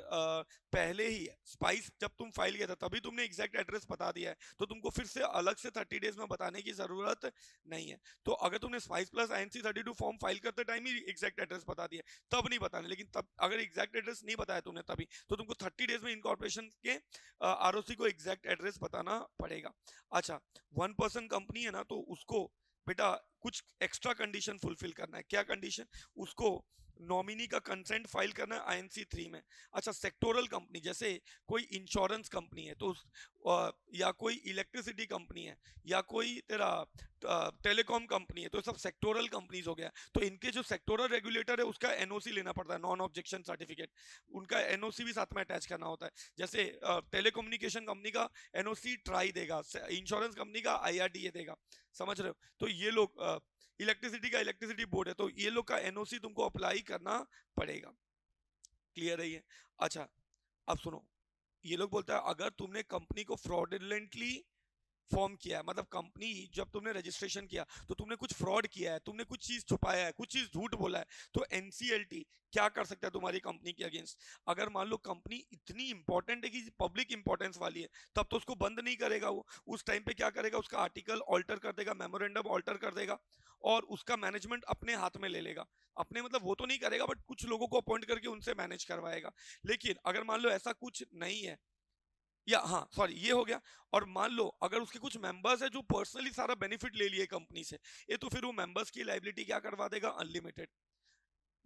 S1: पहले ही स्पाइस जब तुम फाइल किया था तभी तुमने एग्जैक्ट एड्रेस बता दिया है, तो तुमको फिर से अलग से 30 डेज में बताने की जरूरत नहीं है। तो अगर तुमने spice plus INC 32 form file करते टाइम ही एग्जैक्ट एड्रेस बता दिया तब नहीं बताना, लेकिन तब अगर एग्जैक्ट एड्रेस नहीं बताया तुमने तभी, तो तुमको 30 डेज में इनकॉर्पोरेशन के आरओसी को एग्जैक्ट एड्रेस बताना पड़ेगा। अच्छा, 1% कंपनी है ना, तो उसको बेटा कुछ एक्स्ट्रा कंडीशन फुलफिल करना है। क्या कंडीशन? उसको नॉमिनी का कंसेंट फाइल करना है आईएनसी 3 में। अच्छा, सेक्टोरल कंपनी जैसे कोई इंश्योरेंस कंपनी है तो या कोई इलेक्ट्रिसिटी कंपनी है या कोई तेरा टेलीकॉम कंपनी है, तो सब सेक्टोरल कंपनीज हो गया। तो इनके जो सेक्टोरल रेगुलेटर है उसका एनओसी लेना पड़ता है, नॉन ऑब्जेक्शन सर्टिफिकेट। उनका एनओसी भी साथ में अटैच करना होता है। जैसे टेलीकम्युनिकेशन कंपनी का एनओसी ट्राई देगा, इंश्योरेंस कंपनी का आईआरडीए देगा, समझ रहे हो? तो ये लोग इलेक्ट्रिसिटी का इलेक्ट्रिसिटी बोर्ड है, तो ये लोग का एनओसी तुमको अप्लाई करना पड़ेगा। क्लियर है ये? अच्छा, अब सुनो, ये लोग बोलता है अगर तुमने कंपनी को फ्रॉडुलेंटली फॉर्म किया है, मतलब कंपनी जब तुमने रजिस्ट्रेशन किया तो तुमने कुछ फ्रॉड किया है, तुमने कुछ चीज छुपाया है, कुछ चीज झूठ बोला है, तो एनसीएलटी क्या कर सकता है तुम्हारी कंपनी के अगेंस्ट? अगर मान लो कंपनी इतनी इंपॉर्टेंट है कि पब्लिक इंपॉर्टेंस वाली है, तब तो उसको बंद नहीं करेगा वो। उस टाइम पे क्या करेगा? उसका आर्टिकल ऑल्टर कर देगा, मेमोरेंडम ऑल्टर कर देगा और उसका मैनेजमेंट अपने हाथ में ले लेगा। अपने मतलब वो तो नहीं करेगा, बट कुछ लोगों को अपॉइंट करके उनसे मैनेज करवाएगा। लेकिन अगर मान लो ऐसा कुछ नहीं है, या हाँ सॉरी, ये हो गया। और मान लो अगर उसके कुछ मेंबर्स है जो पर्सनली सारा बेनिफिट ले लिए कंपनी से, ये तो फिर वो मेंबर्स की लायबिलिटी क्या करवा देगा? अनलिमिटेड।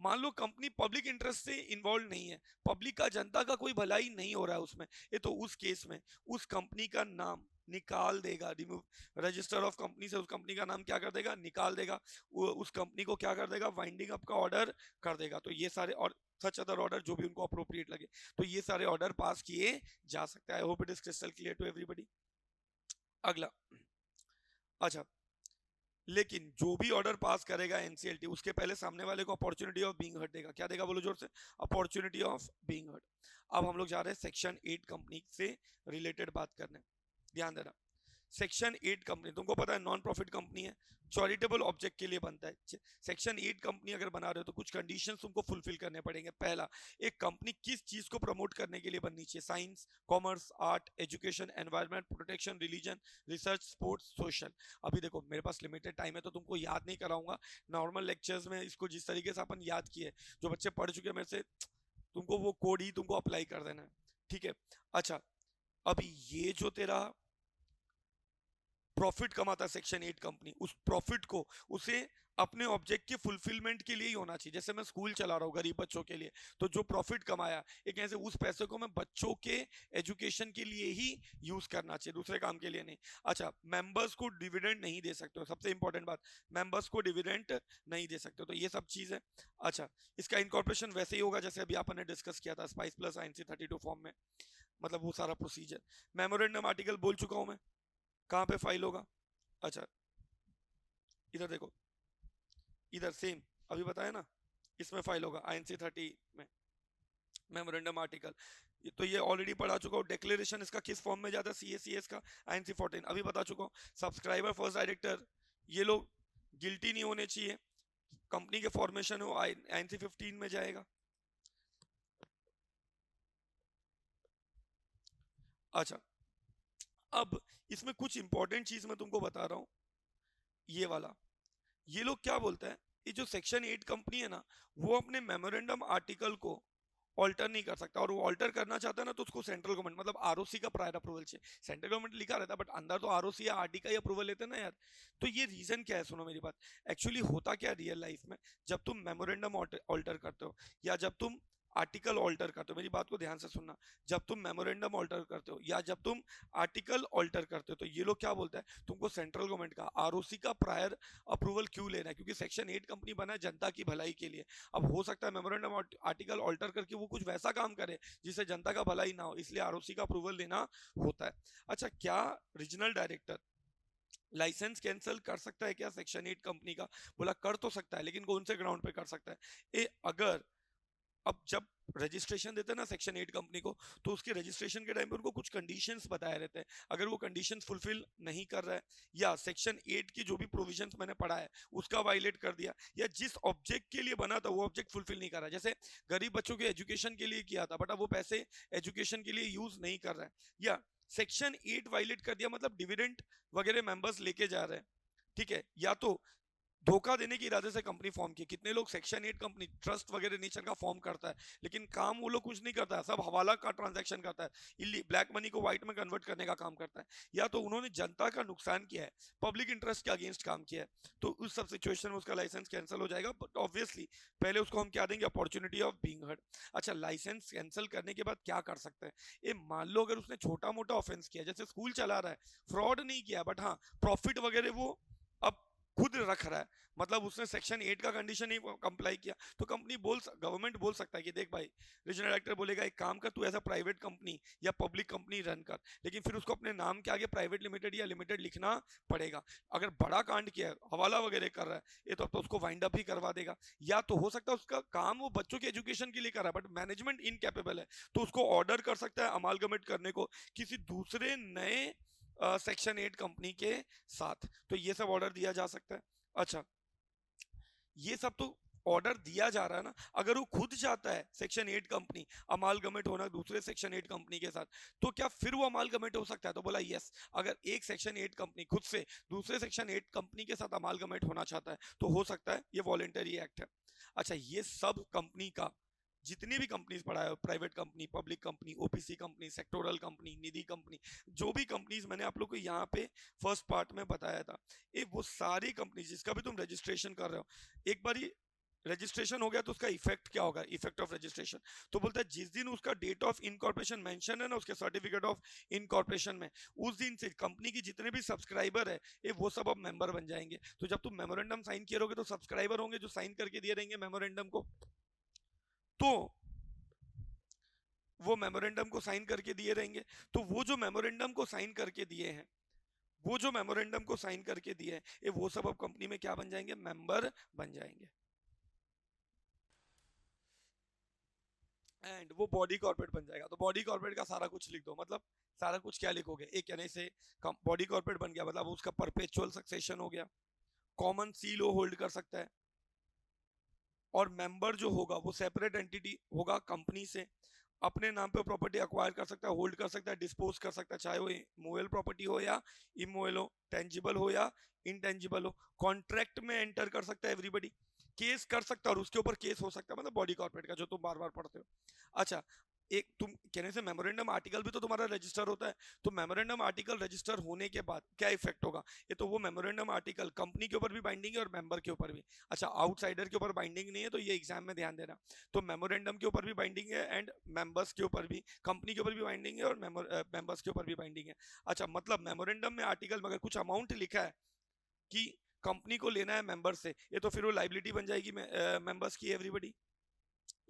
S1: मान लो कंपनी पब्लिक इंटरेस्ट से इन्वॉल्व नहीं है, पब्लिक का, जनता का कोई भलाई नहीं हो रहा है उसमें, ये तो उस केस में उस कंपनी का नाम निकाल देगा, रिमूव रजिस्टर ऑफ कंपनी से उस कंपनी का नाम क्या कर देगा? निकाल देगा। उस कंपनी को क्या कर देगा? वाइंडिंग अप का ऑर्डर कर देगा। तो ये सारे और सच अदर ऑर्डर जो भी उनको अप्रोप्रिएट लगे, तो ये सारे ऑर्डर पास किए जा सकते हैं। I hope it is crystal clear to everybody. अगला, अच्छा, लेकिन जो भी ऑर्डर पास करेगा एनसीएलटी, उसके पहले सामने वाले को अपॉर्चुनिटी ऑफ बीइंग हर्ट देगा। क्या देगा? बोलो जोर से। Opportunity of being heard. अब हम लोग जा रहे हैं सेक्शन 8 कंपनी से रिलेटेड बात करने। ध्यान देना, सेक्शन 8 कंपनी तुमको पता है नॉन प्रॉफिट कंपनी है, चैरिटेबल ऑब्जेक्ट के लिए बनता है। सेक्शन 8 कंपनी अगर बना रहे हो तो कुछ कंडीशंस तुमको फुलफिल करने पड़ेंगे। पहला, एक कंपनी किस चीज को प्रमोट करने के लिए बननी चाहिए? Science, commerce, art, education, environment, protection, religion, research, sports, social. अभी देखो मेरे पास लिमिटेड टाइम है तो तुमको याद नहीं कराऊंगा, नॉर्मल लेक्चर्स में इसको जिस तरीके से अपन याद किए, जो बच्चे पढ़ चुके मेरे से, तुमको वो कोड ही तुमको अप्लाई कर देना है, ठीक है? अच्छा, अभी ये जो तेरा प्रॉफिट कमाता है सेक्शन 8 कंपनी, उस प्रॉफिट को उसे अपने ऑब्जेक्ट के फुलफिलमेंट के लिए ही होना चाहिए। जैसे मैं स्कूल चला रहा हूँ गरीब बच्चों के लिए, तो जो प्रॉफिट कमाया एक ऐसे, उस पैसे को मैं बच्चों के एजुकेशन के लिए ही यूज करना चाहिए, दूसरे काम के लिए नहीं। अच्छा, मेंबर्स को डिविडेंड नहीं दे सकते हो, सबसे इंपॉर्टेंट बात, मेंबर्स को डिविडेंड नहीं दे सकते हो, तो ये सब चीज है। अच्छा, इसका इनकॉर्पोरेशन वैसे ही होगा जैसे अभी आपने डिस्कस किया था स्पाइस प्लस आईएनसी 32 फॉर्म में, मतलब वो सारा प्रोसीजर। मेमोरेंडम आर्टिकल बोल चुका हूं मैं, कहाँ पे फाइल होगा? अच्छा, इधर देखो, इधर सेम अभी बताया ना, इसमें फाइल होगा आईएनसी 30 में। मेमोरेंडम आर्टिकल, तो ये ऑलरेडी पढ़ा चुका हूँ। डिक्लेरेशन इसका किस फॉर्म में जाता है, सीएसीएस का, आईएनसी 14 अभी बता चुका हूँ। सब्सक्राइबर फर्स्ट डायरेक्टर, ये लोग गिल्टी नहीं होने चाहिए, कंपनी के फॉर्मेशन हो आईएनसी 15 में जाएगा। अच्छा, अब इसमें कुछ इंपॉर्टेंट चीज मैं तुमको बता रहा हूँ, ये वाला, ये लोग क्या बोलते हैं, ये जो सेक्शन 8 कंपनी है ना, वो अपने मेमोरेंडम आर्टिकल को ऑल्टर नहीं कर सकता, और वो ऑल्टर करना चाहता है ना तो उसको सेंट्रल गवर्नमेंट मतलब आरओसी का प्रायर अप्रूवल चाहिए। सेंट्रल गवर्नमेंट लिखा रहता है बट अंदर तो आरओसी या आरडी का ही अप्रूवल लेते हैं ना यार। तो ये रीजन क्या है, सुनो मेरी बात। एक्चुअली होता क्या रियल लाइफ में, जब तुम मेमोरेंडम ऑल्टर करते हो या जब तुम आर्टिकल ऑल्टर करते हो, मेरी बात को ध्यान से सुनना, जब तुम मेमोरेंडम ऑल्टर करते हो या जब तुम आर्टिकल ऑल्टर करते हो, तो ये लोग क्या बोलते हैं, तुमको सेंट्रल गवर्नमेंट का आरओसी का प्रायर अप्रूवल क्यों लेना है, क्योंकि सेक्शन 8 कंपनी बना है जनता की भलाई के लिए। अब हो सकता है मेमोरेंडम आर्टिकल ऑल्टर करके वो कुछ वैसा काम करे जिससे जनता का भलाई ना हो, इसलिए आरओसी का अप्रूवल लेना होता है। अच्छा, क्या रीजनल डायरेक्टर लाइसेंस कैंसिल कर सकता है क्या सेक्शन 8 कंपनी का? बोला कर तो सकता है, लेकिन कौन से ग्राउंड पे कर सकता है, अगर अब जब रजिस्ट्रेशन देते हैं ना सेक्शन 8 कंपनी को, तो उसके रजिस्ट्रेशन के टाइम पे उनको कुछ कंडीशंस बताए रहते हैं। अगर वो कंडीशंस फुलफिल नहीं कर रहा है या सेक्शन 8 की जो भी प्रोविजंस मैंने पढ़ा है उसका वायलेट कर दिया, या जिस ऑब्जेक्ट के लिए बना था वो ऑब्जेक्ट फुलफिल नहीं कर रहा है, जैसे गरीब बच्चों के एजुकेशन के लिए किया था बट अब वो पैसे एजुकेशन के लिए यूज नहीं कर रहा है, या सेक्शन 8 वायलेट कर दिया मतलब डिविडेंड वगैरह मेंबर्स लेके जा रहे हैं, ठीक है, या तो धोखा देने के इरादे से कंपनी फॉर्म की। कितने लोग सेक्शन 8 कंपनी ट्रस्ट वगैरह नेचर का फॉर्म करता है, लेकिन काम वो लोग कुछ नहीं करता है, सब हवाला का ट्रांजैक्शन करता है, इल्ली ब्लैक मनी को व्हाइट में कन्वर्ट करने का काम करता है, या तो उन्होंने जनता का नुकसान किया है, पब्लिक इंटरेस्ट के अगेंस्ट काम किया है, तो उस सब सिचुएशन में उसका लाइसेंस कैंसिल हो जाएगा, बट ऑब्वियसली पहले उसको हम क्या देंगे, अपॉर्चुनिटी ऑफ बीइंग हर्ड। अच्छा, लाइसेंस कैंसिल करने के बाद क्या कर सकते हैं, ये मान लो अगर उसने छोटा मोटा ऑफेंस किया, जैसे स्कूल चला रहा है, फ्रॉड नहीं किया बट हाँ प्रॉफिट वगैरह वो अब खुद रख रहा है, मतलब उसने सेक्शन 8 का कंडीशन ही कंप्लाई किया, तो कंपनी गवर्नमेंट बोल सकता है कि देख भाई, रीजनल डायरेक्टर बोलेगा एक काम कर, तू ऐसा प्राइवेट कंपनी या पब्लिक कंपनी रन कर, लेकिन फिर उसको अपने नाम के आगे प्राइवेट लिमिटेड या लिमिटेड लिखना पड़ेगा। अगर बड़ा कांड किया है, हवाला वगैरह कर रहा है ये, तो उसको वाइंड अप ही करवा देगा। या तो हो सकता है उसका काम वो बच्चों की एजुकेशन के लिए कर रहा है बट मैनेजमेंट इनकैपेबल है, तो उसको ऑर्डर कर सकता है अमालगमेट करने को किसी दूसरे नए सेक्शन 8 कंपनी के साथ, तो ये सब ऑर्डर दिया जा सकता है। अच्छा, ये सब तो ऑर्डर दिया जा रहा है ना, अगर वो खुद चाहता है सेक्शन 8 कंपनी अमालगमेट होना दूसरे सेक्शन 8 कंपनी के साथ, तो क्या फिर वो अमालगमेट हो सकता है? तो बोला यस, अगर एक सेक्शन 8 कंपनी खुद से दूसरे सेक्शन 8 कंपनी के साथ अमालगमेट होना चाहता है तो हो सकता है, ये वॉलेंटरी एक्ट है। अच्छा, ये सब कंपनी का जितनी भी कंपनीज पढ़ा है, private company, public company, OPC company, sectoral company, Nidhi company, जो भी कंपनीज मैंने आप लोग को यहाँ पे फर्स्ट पार्ट में बताया था, ये वो सारी कंपनी जिसका भी तुम रजिस्ट्रेशन कर रहे हो, एक बार रजिस्ट्रेशन हो गया तो उसका इफेक्ट क्या होगा, इफेक्ट ऑफ रजिस्ट्रेशन, तो बोलता है जिस दिन उसका डेट ऑफ इनकॉर्पोरेशन मेंशन है ना उसके सर्टिफिकेट ऑफ इनकॉर्पोरेशन में, उस दिन से कंपनी की जितने भी सब्सक्राइबर है ये वो सब अब मेंबर बन जाएंगे। तो जब तुम मेमोरेंडम साइन किए रहोगे तो सब्सक्राइबर होंगे जो साइन करके दिए रहेंगे मेमोरेंडम को, तो वो मेमोरेंडम को साइन करके दिए रहेंगे, तो वो जो मेमोरेंडम को साइन करके दिए हैं, वो जो मेमोरेंडम को साइन करके दिए हैं ये वो सब अब कंपनी में क्या बन जाएंगे, मेंबर बन जाएंगे। एंड वो बॉडी कॉर्पोरेट बन जाएगा। तो बॉडी कॉर्पोरेट का सारा कुछ लिख दो, मतलब सारा कुछ क्या लिखोगे, एक कहने से बॉडी कॉर्पोरेट बन गया मतलब उसका परपेचुअल सक्सेशन हो गया, कॉमन सील वो होल्ड कर सकता है, और मेंबर जो होगा वो सेपरेट एंटिटी होगा कंपनी से, अपने नाम पे प्रॉपर्टी अक्वायर कर सकता है, होल्ड कर सकता है, डिस्पोज कर सकता है, चाहे वो मूवेल प्रॉपर्टी हो या इमोवेल हो, टेंजिबल हो या इनटेंजिबल हो, कॉन्ट्रैक्ट में एंटर कर सकता है एवरीबडी, केस कर सकता है और उसके ऊपर केस हो सकता है, मतलब बॉडी कॉर्पोरेट का जो तुम बार बार पढ़ते हो। अच्छा, एक तुम कहने से मेमोरेंडम आर्टिकल भी तो तुम्हारा रजिस्टर होता है, तो मेमोरेंडम आर्टिकल रजिस्टर होने के बाद क्या इफेक्ट होगा, ये तो वो मेमोरेंडम आर्टिकल कंपनी के ऊपर भी बाइंडिंग है और मेंबर के ऊपर भी। अच्छा, आउटसाइडर के ऊपर बाइंडिंग नहीं है तो ये एग्जाम में ध्यान देना, तो मेमोरेंडम के ऊपर भी बाइंडिंग है एंड मेंबर्स के ऊपर भी, कंपनी के ऊपर भी बाइंडिंग है और मेंबर्स के ऊपर भी बाइंडिंग है। अच्छा, मतलब मेमोरेंडम में आर्टिकल में अगर कुछ अमाउंट लिखा है कि कंपनी को लेना है मेंबर से, ये तो फिर वो लाइबिलिटी बन जाएगी मेंबर्स की, एवरीबॉडी,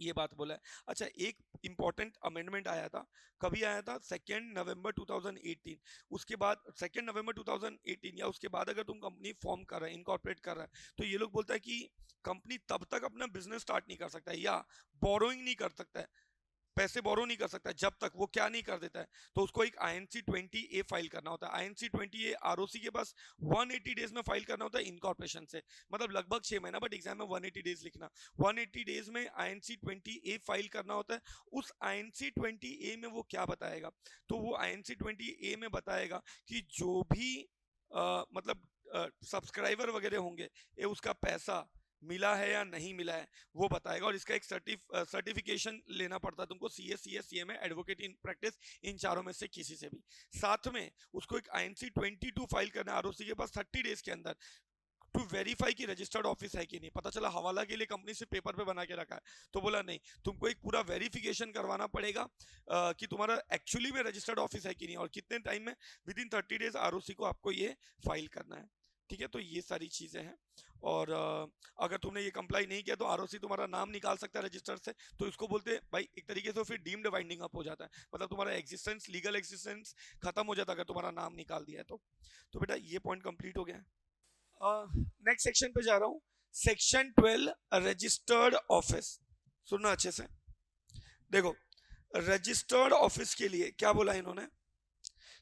S1: ये बात बोला है। अच्छा, एक इंपॉर्टेंट अमेंडमेंट आया था, कभी आया था, 2 नवंबर 2018, उसके बाद 2 नवंबर 2018 या उसके बाद अगर तुम कंपनी फॉर्म कर रहे हैं, इनकॉर्पोरेट कर रहा है, तो ये लोग बोलता है कि कंपनी तब तक अपना बिजनेस स्टार्ट नहीं कर सकता है या बोरोइंग नहीं कर सकता है पैसे बोरो नहीं कर सकता जब तक वो क्या नहीं कर देता है, तो उसको एक INC20A फाइल करना होता है। INC20A आरओसी के पास 180 डेज में फाइल करना होता है इनकॉर्पोरेशन से, मतलब लगभग 6 महीना, बट एग्जाम में 180 डेज लिखना। 180 डेज में INC20A फाइल करना होता है। उस INC20A में वो क्या बताएगा, तो वो INC20A में बताएगा कि जो भी मतलब सब्सक्राइबर वगैरह होंगे, ये उसका पैसा मिला है या नहीं मिला है वो बताएगा। और इसका एक सर्टिफिकेशन लेना पड़ता है तुमको, CA एडवोकेट इन प्रैक्टिस, इन चारों में से किसी से भी। साथ में उसको एक INC22 फाइल करना है आरओसी के पास 30 डेज के अंदर, टू वेरीफाई कि रजिस्टर्ड ऑफिस है कि नहीं। पता चला हवाला के लिए कंपनी से पेपर पे बना के रखा है, तो बोला नहीं, तुमको एक पूरा वेरिफिकेशन करवाना पड़ेगा कि तुम्हारा एक्चुअली में रजिस्टर्ड ऑफिस है कि नहीं, और कितने टाइम में, विद इन 30 डेज आरओसी को आपको ये फाइल करना है। ठीक है, तो ये सारी चीजें हैं। और अगर तुमने ये कंप्लाई नहीं किया तो आरओसी तुम्हारा नाम निकाल सकता है रजिस्टर से, तो इसको बोलते हैं भाई एक तरीके से फिर डीम्ड वाइंडिंग अप हो जाता है, मतलब तुम्हारा एग्जिस्टेंस, लीगल एग्जिस्टेंस खत्म हो जाता है अगर तुम्हारा नाम निकाल दिया है तो बेटा ये पॉइंट कंप्लीट हो गया है। नेक्स्ट सेक्शन पे जा रहा हूं, सेक्शन 12 रजिस्टर्ड ऑफिस। सुनना अच्छे से, देखो रजिस्टर्ड ऑफिस के लिए क्या बोला इन्होंने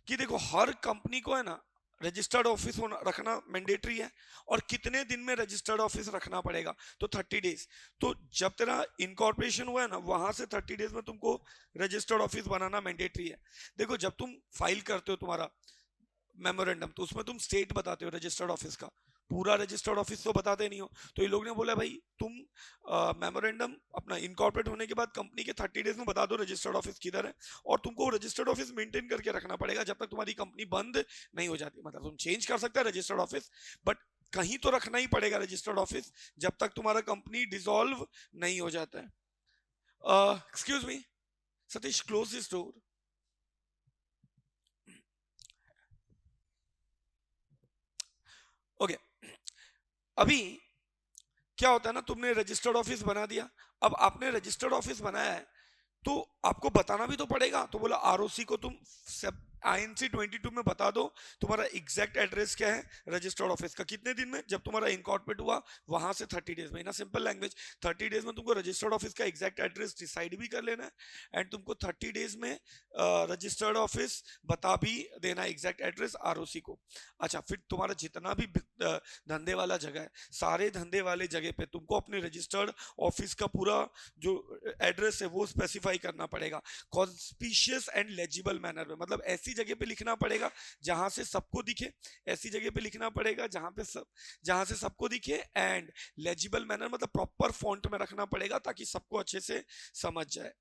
S1: कि देखो हर कंपनी को है ना रजिस्टर्ड ऑफिस होना रखना मैंडेटरी है, और कितने दिन में रजिस्टर्ड ऑफिस रखना पड़ेगा, तो 30 डेज। तो जब तेरा इनकॉर्पोरेशन हुआ है ना, वहां से 30 डेज में तुमको रजिस्टर्ड ऑफिस बनाना मैंडेटरी है। देखो जब तुम फाइल करते हो तुम्हारा मेमोरेंडम, तो उसमें तुम स्टेट बताते हो रजिस्टर्ड ऑफिस का, पूरा रजिस्टर्ड ऑफिस तो बताते नहीं हो। तो ये लोग ने बोला भाई तुम मेमोरेंडम अपना इनकॉर्पोरेट होने के बाद कंपनी के 30 डेज में बता दो रजिस्टर्ड ऑफिस किधर है, और तुमको रजिस्टर्ड ऑफिस मेंटेन करके रखना पड़ेगा जब तक तुम्हारी कंपनी बंद नहीं हो जाती। मतलब तुम चेंज कर सकते हैं रजिस्टर्ड ऑफिस, बट कहीं तो रखना ही पड़ेगा रजिस्टर्ड ऑफिस जब तक तुम्हारा कंपनी डिसॉल्व नहीं हो जाता है। Excuse me Satish, close this door. Okay, अभी क्या होता है ना, तुमने रजिस्टर्ड ऑफिस बना दिया, अब आपने रजिस्टर्ड ऑफिस बनाया है तो आपको बताना भी तो पड़ेगा। तो बोला आरओसी को तुम INC22 में बता दो तुम्हारा एग्जैक्ट एड्रेस क्या है रजिस्टर्ड ऑफिस का, कितने दिन में, जब तुम्हारा इनकॉर्पोरेट हुआ वहां से 30 डेज में। इन सिंपल लैंग्वेज 30 डेज में तुमको रजिस्टर्ड ऑफिस का एग्जैक्ट एड्रेस डिसाइड भी कर लेना है, एंड तुमको 30 डेज में रजिस्टर्ड ऑफिस बता भी देना एग्जैक्ट एड्रेस आरओसी को। अच्छा, फिर तुम्हारा जितना भी धंधे वाला जगह है, सारे धंधे वाले जगह पे तुमको अपने रजिस्टर्ड ऑफिस का पूरा जो एड्रेस है वो स्पेसिफाई करना पड़ेगा कॉन्स्पिशियस एंड लेजिबल मैनर में। मतलब ऐसी जगह पे लिखना पड़ेगा जहां से सबको दिखे, ऐसी जगह पे लिखना पड़ेगा जहां से सबको दिखे, एंड लेजिबल मैनर मतलब प्रॉपर फॉन्ट में रखना पड़ेगा ताकि सबको अच्छे से समझ जाए।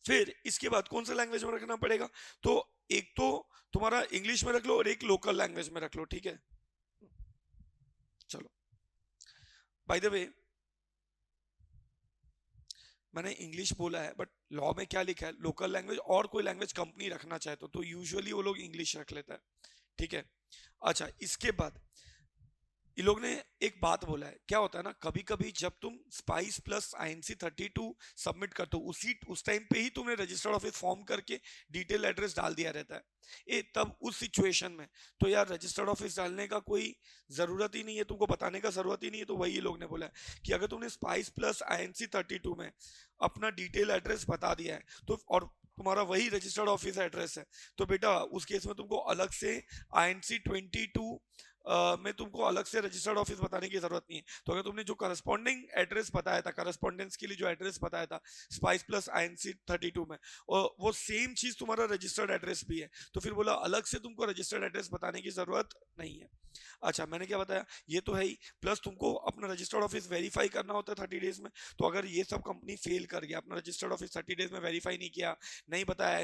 S1: फिर इसके बाद कौन सा लैंग्वेज में रखना पड़ेगा, तो एक तो तुम्हारा इंग्लिश में रख लो और एक लोकल लैंग्वेज में रख लो, ठीक है। चलो, बाय द वे मैंने इंग्लिश बोला है, बट लॉ में क्या लिखा है, लोकल लैंग्वेज और कोई लैंग्वेज कंपनी रखना चाहे तो यूजुअली वो लोग इंग्लिश रख लेता है, ठीक है। अच्छा, इसके बाद ये लोग ने एक बात बोला है, क्या होता है ना, कभी कभी जब तुम स्पाइस प्लस INC32 सबमिट करते हो उस टाइम पे ही तुमने रजिस्टर्ड ऑफिस फॉर्म करके डिटेल एड्रेस डाल दिया रहता है, तब उस सिचुएशन में तो यार रजिस्टर्ड ऑफिस डालने का कोई जरूरत ही नहीं है, तुमको बताने का जरूरत ही नहीं है। तो वही लोग ने बोला है कि अगर तुमने स्पाइस प्लस INC32 में अपना डिटेल एड्रेस बता दिया है तो, और तुम्हारा वही रजिस्टर्ड ऑफिस एड्रेस है, तो बेटा उस केस में तुमको अलग से INC22 में तुमको अलग से रजिस्टर्ड ऑफिस बताने की जरूरत नहीं है। तो अगर तुमने जो करस्पॉन्डिंग एड्रेस बताया था, करस्पॉन्डेंस के लिए जो एड्रेस बताया था स्पाइस प्लस INC32 में, और वो सेम चीज तुम्हारा रजिस्टर्ड एड्रेस भी है, तो फिर बोला अलग से तुमको रजिस्टर्ड एड्रेस बताने की जरूरत नहीं है। अच्छा, मैंने क्या बताया, ये तो है ही, प्लस तुमको अपना रजिस्टर्ड ऑफिस वेरीफाई करना होता है 30 डेज में। तो अगर ये सब कंपनी फेल कर गया, अपना रजिस्टर्ड ऑफिस 30 डेज में वेरीफाई नहीं किया, नहीं बताया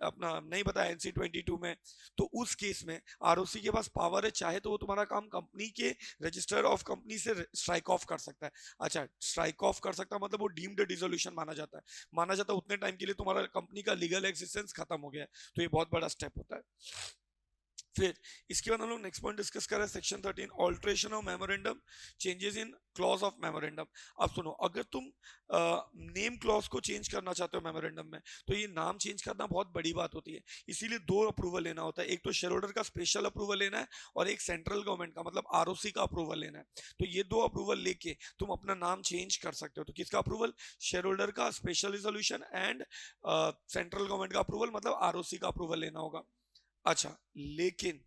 S1: अपना नहीं बताया INC22 में, तो उस केस में आरओसी के पास पावर है, चाहे तो वो तुम्हारा काम कंपनी के रजिस्टर ऑफ कंपनी से स्ट्राइक ऑफ कर सकता है। अच्छा, स्ट्राइक ऑफ कर सकता है मतलब वो डीम्ड डिसोल्यूशन माना जाता है उतने टाइम के लिए तुम्हारा कंपनी का लीगल एग्जिस्टेंस खत्म हो गया है, तो ये बहुत बड़ा स्टेप होता है। फिर इसके बाद हम लोग नेक्स्ट पॉइंट डिस्कस कर रहे हैं section 13 alteration of memorandum changes in clause of memorandum. अब सुनो, अगर तुम नेम क्लॉज को चेंज करना चाहते हो मेमोरेंडम में, तो ये नाम चेंज करना बहुत बड़ी बात होती है, इसीलिए दो अप्रूवल लेना होता है। एक तो शेयर होल्डर का स्पेशल अप्रूवल लेना है और एक सेंट्रल गवर्नमेंट का मतलब आरओसी का अप्रूवल लेना है। तो ये दो अप्रूवल लेके तुम अपना नाम चेंज कर सकते हो। तो किसका अप्रूवल? शेयर होल्डर का special resolution and central government का अप्रूवल मतलब आरओसी का अप्रूवल लेना होगा। अच्छा, लेकिन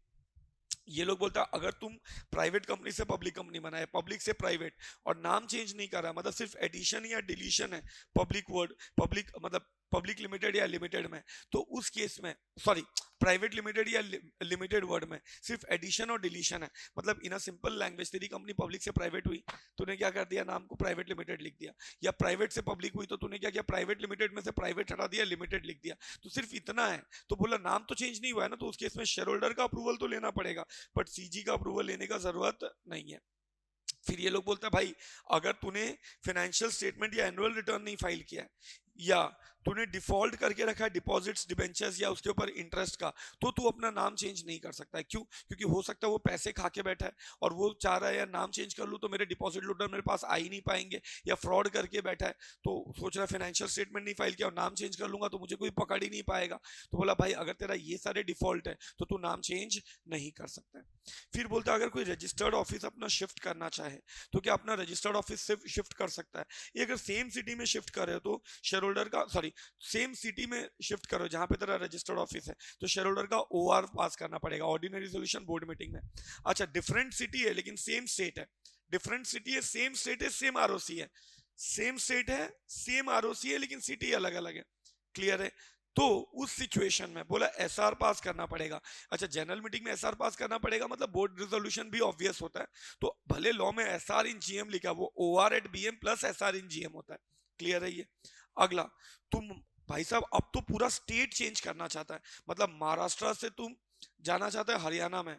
S1: ये लोग बोलता है अगर तुम प्राइवेट कंपनी से पब्लिक कंपनी बनाए, पब्लिक से प्राइवेट, और नाम चेंज नहीं कर रहा, मतलब सिर्फ एडिशन या डिलीशन है पब्लिक वर्ड, पब्लिक मतलब पब्लिक लिमिटेड या लिमिटेड में, तो उस केस में सॉरी प्राइवेट लिमिटेड या लिमिटेड वर्ड में सिर्फ एडिशन और डिलीशन है, मतलब इन अ सिंपल लैंग्वेज तेरी कंपनी पब्लिक से प्राइवेट हुई, तूने क्या कर दिया, नाम को प्राइवेट लिमिटेड लिख दिया, या प्राइवेट से पब्लिक हुई तो तूने क्या किया, प्राइवेट लिमिटेड में से प्राइवेट हटा दिया, लिमिटेड लिख दिया, तो सिर्फ इतना है। तो बोला नाम तो चेंज नहीं हुआ है ना, तो उस केस में शेयर होल्डर का अप्रूवल तो लेना पड़ेगा, बट सीजी का अप्रूवल लेने का जरूरत नहीं है। फिर ये लोग बोलते हैं भाई अगर तूने फाइनेंशियल स्टेटमेंट या एनुअल रिटर्न नहीं फाइल किया है, या तूने डिफॉल्ट करके रखा है डिपॉजिट्स डिबेंचर्स या उसके ऊपर इंटरेस्ट का, तो तू अपना नाम चेंज नहीं कर सकता है। क्यों? क्योंकि हो सकता है वो पैसे खा के बैठा है और वो चाह रहा है यार नाम चेंज कर लूँ तो मेरे डिपॉजिट लोडर मेरे पास आ ही नहीं पाएंगे, या फ्रॉड करके बैठा है तो सोच रहा है फाइनेंशियल स्टेटमेंट नहीं फाइल किया और नाम चेंज कर लूंगा तो मुझे कोई पकड़ ही नहीं पाएगा। तो बोला भाई अगर तेरा ये सारे डिफॉल्ट है तो तू नाम चेंज नहीं कर सकता है। फिर बोलता है अगर कोई रजिस्टर्ड ऑफिस अपना शिफ्ट करना चाहे तो क्या अपना रजिस्टर्ड ऑफिस शिफ्ट कर सकता है? ये अगर सेम सिटी में शिफ्ट कर रहे हो तो शेयर होल्डर का सॉरी सेम सिटी में शिफ्ट करो जहां पे तेरा रजिस्टर्ड ऑफिस है, तो शेयर होल्डर का ओआर पास करना पड़ेगा, ऑर्डिनरी रेजोल्यूशन बोर्ड मीटिंग में। अच्छा, डिफरेंट सिटी है लेकिन सेम स्टेट है, डिफरेंट सिटी है सेम स्टेट है सेम आरओसी है, सेम स्टेट है सेम आरओसी है लेकिन सिटी अलग अलग है। क्लियर है? तो उस सिचुएशन में बोला एसआर पास करना पड़ेगा। अच्छा, जनरल मीटिंग में एसआर पास करना पड़ेगा मतलब बोर्ड रिजोल्यूशन भी ऑब्वियस होता है, तो भले लॉ में एसआर इन जीएम लिखा, वो OR at BM plus SR in GM होता है। क्लियर है ये? अगला, तुम भाई साहब अब तो पूरा स्टेट चेंज करना चाहता है, मतलब महाराष्ट्र से तुम जाना चाहता है हरियाणा में,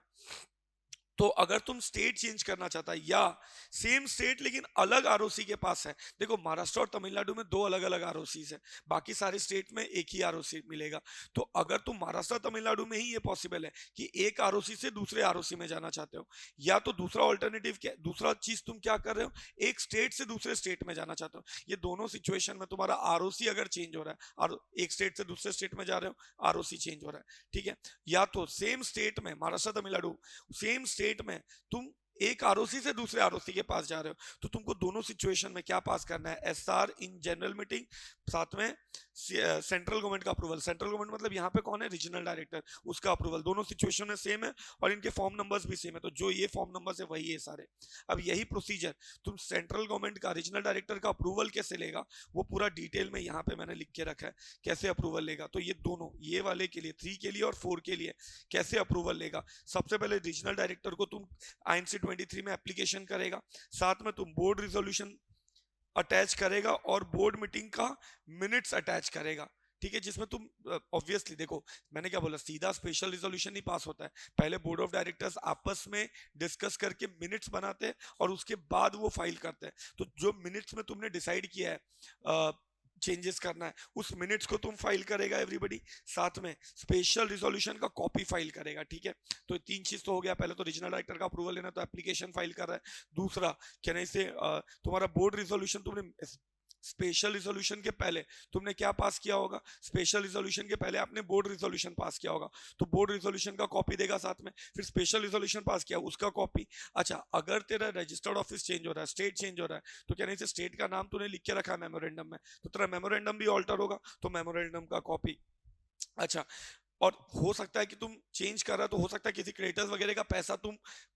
S1: तो अगर तुम स्टेट चेंज करना चाहता है या सेम स्टेट लेकिन अलग आरओसी के पास है, देखो महाराष्ट्र और तमिलनाडु में दो अलग अलग आरओसी है, बाकी सारे स्टेट में एक ही आरओसी मिलेगा। तो अगर तुम महाराष्ट्र तमिलनाडु में ही ये पॉसिबल है कि एक आरओसी से दूसरे आरओसी में जाना चाहते हो, या तो दूसरा ऑल्टरनेटिव क्या, दूसरा चीज तुम क्या कर रहे हो, एक स्टेट से दूसरे स्टेट में जाना चाहते हो। ये दोनों सिचुएशन में तुम्हारा आरओसी अगर चेंज हो रहा है और एक स्टेट से दूसरे स्टेट में जा रहे हो, आरओसी चेंज हो रहा है, ठीक है। या तो सेम स्टेट में महाराष्ट्र तमिलनाडु सेम स्टेट में तुम एक आरओसी से दूसरे आरओसी के पास जा रहे हो, तो तुमको दोनों सिचुएशन में क्या पास करना है, एसआर इन जनरल मीटिंग, साथ में सेंट्रल गवर्नमेंट का अप्रूवल। सेंट्रल गवर्नमेंट मतलब यहाँ पे कौन है, रीजनल डायरेक्टर, उसका अप्रूवल। दोनों सिचुएशन में सेम है और इनके फॉर्म नंबर्स भी सेम है, तो जो ये फॉर्म नंबर्स है वही है सारे। अब यही प्रोसीजर तुम सेंट्रल गवर्नमेंट का रीजनल डायरेक्टर का अप्रूवल कैसे लेगा, वो पूरा डिटेल में यहाँ पे मैंने लिख के रखा है कैसे अप्रूवल लेगा। तो ये दोनों, ये वाले के लिए 3 के लिए और 4 के लिए कैसे अप्रूवल लेगा, सबसे पहले रीजनल डायरेक्टर को तुम आईएनसी 23 में एप्लीकेशन करेगा, साथ में तुम बोर्ड रिजोल्यूशन अटैच करेगा और बोर्ड मीटिंग का मिनट्स अटैच करेगा, ठीक है, जिसमें तुम ऑब्वियसली देखो मैंने क्या बोला, सीधा स्पेशल रिजोल्यूशन नहीं पास होता है, पहले बोर्ड ऑफ डायरेक्टर्स आपस में डिस्कस करके मिनट्स बनाते हैं और उसके बाद वो फाइल करते हैं। तो जो मिनट्स में तुमने डिसाइड किया है चेंजेस करना है, उस मिनट्स को तुम फाइल करेगा एवरीबॉडी, साथ में स्पेशल रिजोल्यूशन का कॉपी फाइल करेगा, ठीक है। तो 3 चीज तो हो गया, पहले तो रीजनल डायरेक्टर का अप्रूवल लेना, तो एप्लीकेशन फाइल कर रहा है। दूसरा क्या नहीं से तुम्हारा बोर्ड रिजोल्यूशन, तुमने स्पेशल रिजोल्यूशन के पहले तुमने क्या पास किया होगा, स्पेशल रिजोल्यूशन के पहले आपने बोर्ड रिजोल्यूशन पास किया होगा, तो बोर्ड रिजोल्यूशन का कॉपी देगा साथ में, फिर स्पेशल रिजोल्यूशन पास किया उसका कॉपी। अच्छा, अगर तेरा रजिस्टर्ड ऑफिस चेंज हो रहा है, स्टेट चेंज हो रहा है, तो क्या नहीं से स्टेट का नाम तूने लिख के रखा है मेमोरेंडम में, तो तेरा मेमोरेंडम भी ऑल्टर होगा, तो मेमोरेंडम का कॉपी। अच्छा, और हो सकता है कि तुम चेंज कर रहा, तो हो सकता है किसी क्रेडिटर्स वगैरह का पैसा तुम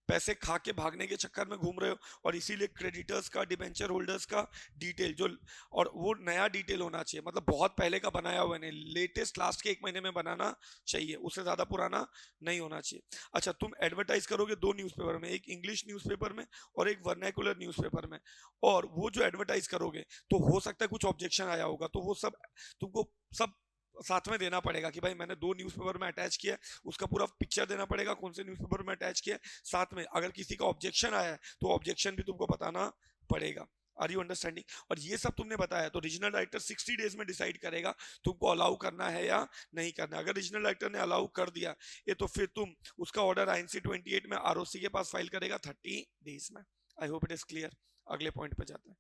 S1: पैसे खा के भागने के चक्कर में घूम रहे हो, और इसीलिए क्रेडिटर्स का, डिबेंचर होल्डर्स का डिटेल जो, और वो नया डिटेल होना चाहिए, मतलब बहुत पहले का बनाया हुआ नहीं, लेटेस्ट लास्ट के 1 महीने में बनाना चाहिए, उससे ज्यादा पुराना नहीं होना चाहिए। अच्छा, तुम एडवर्टाइज करोगे 2 न्यूज़पेपर में, एक इंग्लिश न्यूज़पेपर में और एक वर्नाकुलर न्यूज़पेपर में, और वो जो एडवर्टाइज करोगे तो हो सकता है कुछ ऑब्जेक्शन आया होगा, तो वो सब तुमको सब साथ में देना पड़ेगा कि भाई मैंने 2 न्यूज़पेपर में अटैच किया, उसका पूरा पिक्चर देना पड़ेगा कौन से न्यूज़पेपर में अटैच किया, साथ में अगर किसी का ऑब्जेक्शन आया है तो ऑब्जेक्शन भी तुमको बताना पड़ेगा। Are you understanding? और ये सब तुमने बताया तो रीजनल डायरेक्टर 60 डेज में डिसाइड करेगा तुमको अलाउ करना है या नहीं करना है। अगर रीजनल डायरेक्टर ने अलाउ कर दिया ये तो फिर तुम उसका ऑर्डर INC 28 में ROC के पास फाइल करेगा 30 डेज में। आई होप इट इज क्लियर। अगले पॉइंट पे जाते हैं,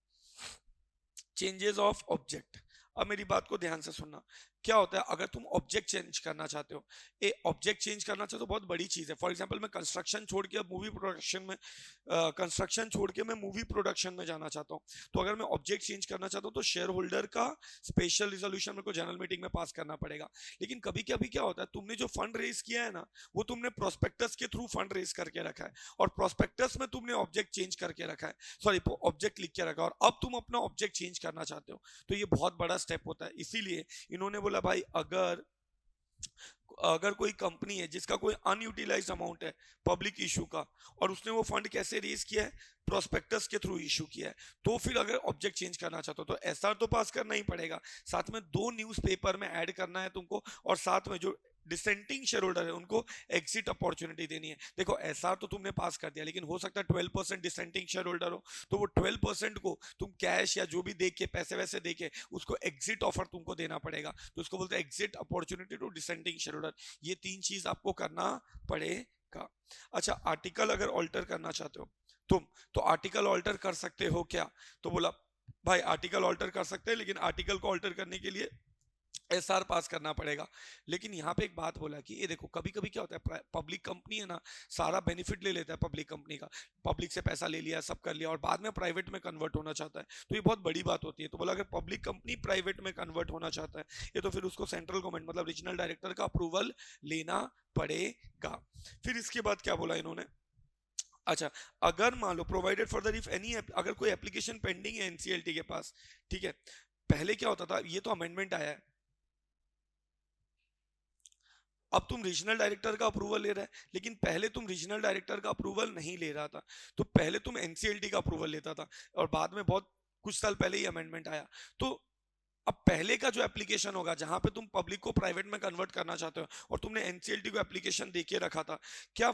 S1: चेंजेस ऑफ ऑब्जेक्ट। अब मेरी बात को ध्यान से सुनना, क्या होता है अगर तुम ऑब्जेक्ट चेंज करना चाहते हो, ए ऑब्जेक्ट चेंज करना चाहते हो तो बहुत बड़ी चीज है। फॉर एग्जांपल मैं कंस्ट्रक्शन छोड़ के अब मूवी प्रोडक्शन में कंस्ट्रक्शन छोड़ के मैं मूवी प्रोडक्शन में जाना चाहता हूँ, तो अगर मैं ऑब्जेक्ट चेंज करना चाहता हूँ तो शेयर होल्डर का स्पेशल रिजोल्यूशन मेरे को जनरल मीटिंग में पास करना पड़ेगा। लेकिन कभी कभी क्या होता है, तुमने जो फंड रेज किया है ना वो तुमने प्रोस्पेक्टस के थ्रू फंड रेज करके रखा है और प्रोस्पेक्टस में तुमने ऑब्जेक्ट चेंज करके रखा है, सॉरी ऑब्जेक्ट लिख के रखा है, और अब तुम अपना ऑब्जेक्ट चेंज करना चाहते हो, तो ये बहुत बड़ा स्टेप होता है। इसीलिए इन्होंने बोला भाई अगर कोई कंपनी है जिसका कोई अनयूटिलाइज्ड अमाउंट है पब्लिक इशू का और उसने वो फंड कैसे रेज किया है, प्रोस्पेक्टस के थ्रू इशू किया है, तो फिर अगर ऑब्जेक्ट चेंज करना चाहते हो तो एसआर तो पास करना ही पड़ेगा, साथ में 2 न्यूज़पेपर में ऐड करना है तुमको, और साथ में जो डिसेंटिंग शेयर होल्डर है उनको एग्जिट अपॉर्चुनिटी देनी है। देखो एसआर तो तुमने पास कर दिया, लेकिन हो सकता है 12% डिसेंटिंग शेयर होल्डर हो, तो वो 12% को तुम कैश या जो भी दे के पैसे वैसे दे के उसको एग्जिट ऑफर तुमको देना पड़ेगा, तो उसको बोलते हैं exit opportunity to dissenting share holder. ये 3 चीज आपको करना पड़ेगा। अच्छा, आर्टिकल अगर ऑल्टर करना चाहते हो तुम तो आर्टिकल ऑल्टर कर सकते हो क्या, तो बोला भाई आर्टिकल ऑल्टर कर सकते हैं, लेकिन आर्टिकल को ऑल्टर करने के लिए एसआर पास करना पड़ेगा। लेकिन यहाँ पे एक बात बोला कि ये देखो कभी कभी क्या होता है, पब्लिक कंपनी है ना, सारा बेनिफिट ले लेता है पब्लिक कंपनी का, पब्लिक से पैसा ले लिया सब कर लिया और बाद में प्राइवेट में कन्वर्ट होना चाहता है, तो ये बहुत बड़ी बात होती है। तो बोला अगर पब्लिक कंपनी प्राइवेट में कन्वर्ट होना चाहता है ये तो फिर उसको सेंट्रल गवर्नमेंट मतलब रीजनल डायरेक्टर का अप्रूवल लेना पड़ेगा। फिर इसके बाद क्या बोला इन्होंने, अच्छा अगर मान लो प्रोवाइडेड फर्दर इफ एनी, अगर कोई एप्लीकेशन पेंडिंग है एनसीएलटी के पास, ठीक है, पहले क्या होता था, ये तो अमेंडमेंट आया है, अब तुम रीजनल डायरेक्टर का अप्रूवल ले रहा है, लेकिन पहले तुम रीजनल डायरेक्टर का अप्रूवल नहीं ले रहा था, तो पहले तुम एनसीएलटी का अप्रूवल लेता था और बाद में बहुत कुछ साल पहले ही अमेंडमेंट आया। तो अब पहले का जो एप्लीकेशन होगा जहां पे तुम पब्लिक को प्राइवेट में कन्वर्ट करना चाहते हो और तुमने एनसीएलटी को एप्लीकेशन देके रखा था, क्या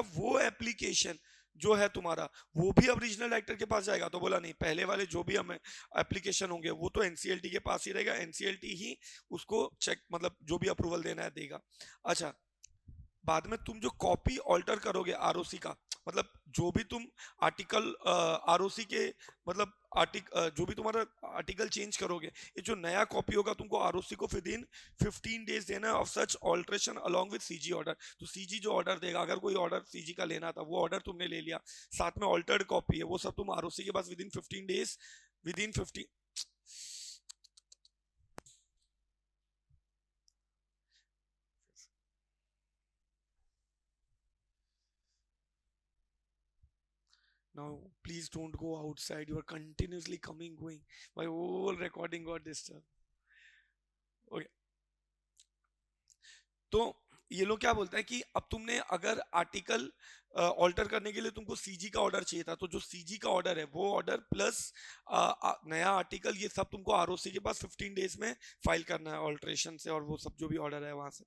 S1: वो एप्लीकेशन जो है तुम्हारा वो भी अब रीजनल डायरेक्टर के पास जाएगा, तो बोला नहीं, पहले वाले जो भी हमें एप्लीकेशन होंगे वो तो एनसीएलटी के पास ही रहेगा, एनसीएलटी ही उसको चेक मतलब जो भी अप्रूवल देना है देगा। अच्छा, बाद में तुम जो कॉपी ऑल्टर करोगे आरओसी का, मतलब जो भी तुम आर्टिकल आरओसी के मतलब जो भी तुम्हारा आर्टिकल चेंज करोगे, ये जो नया कॉपी होगा तुमको आरओसी को विद इन 15 डेज देना है of such alteration along with CG order. तो सीजी जो ऑर्डर देगा, अगर कोई ऑर्डर सीजी का लेना था वो ऑर्डर तुमने ले लिया, साथ में ऑल्टर्ड कॉपी है वो सब तुम आरओसी के पास within 15 days within 15 Now, please don't go outside. You are continuously coming, going. My whole recording got disturbed. Okay. तो ये लोग क्या बोलता है कि अब तुमने अगर आर्टिकल ऑल्टर करने के लिए तुमको सीजी का ऑर्डर चाहिए था, तो जो सीजी का ऑर्डर है वो ऑर्डर प्लस नया आर्टिकल ये सब तुमको आरओसी के पास 15 डेज में फाइल करना है ऑल्ट्रेशन से और वो सब जो भी ऑर्डर है वहां से।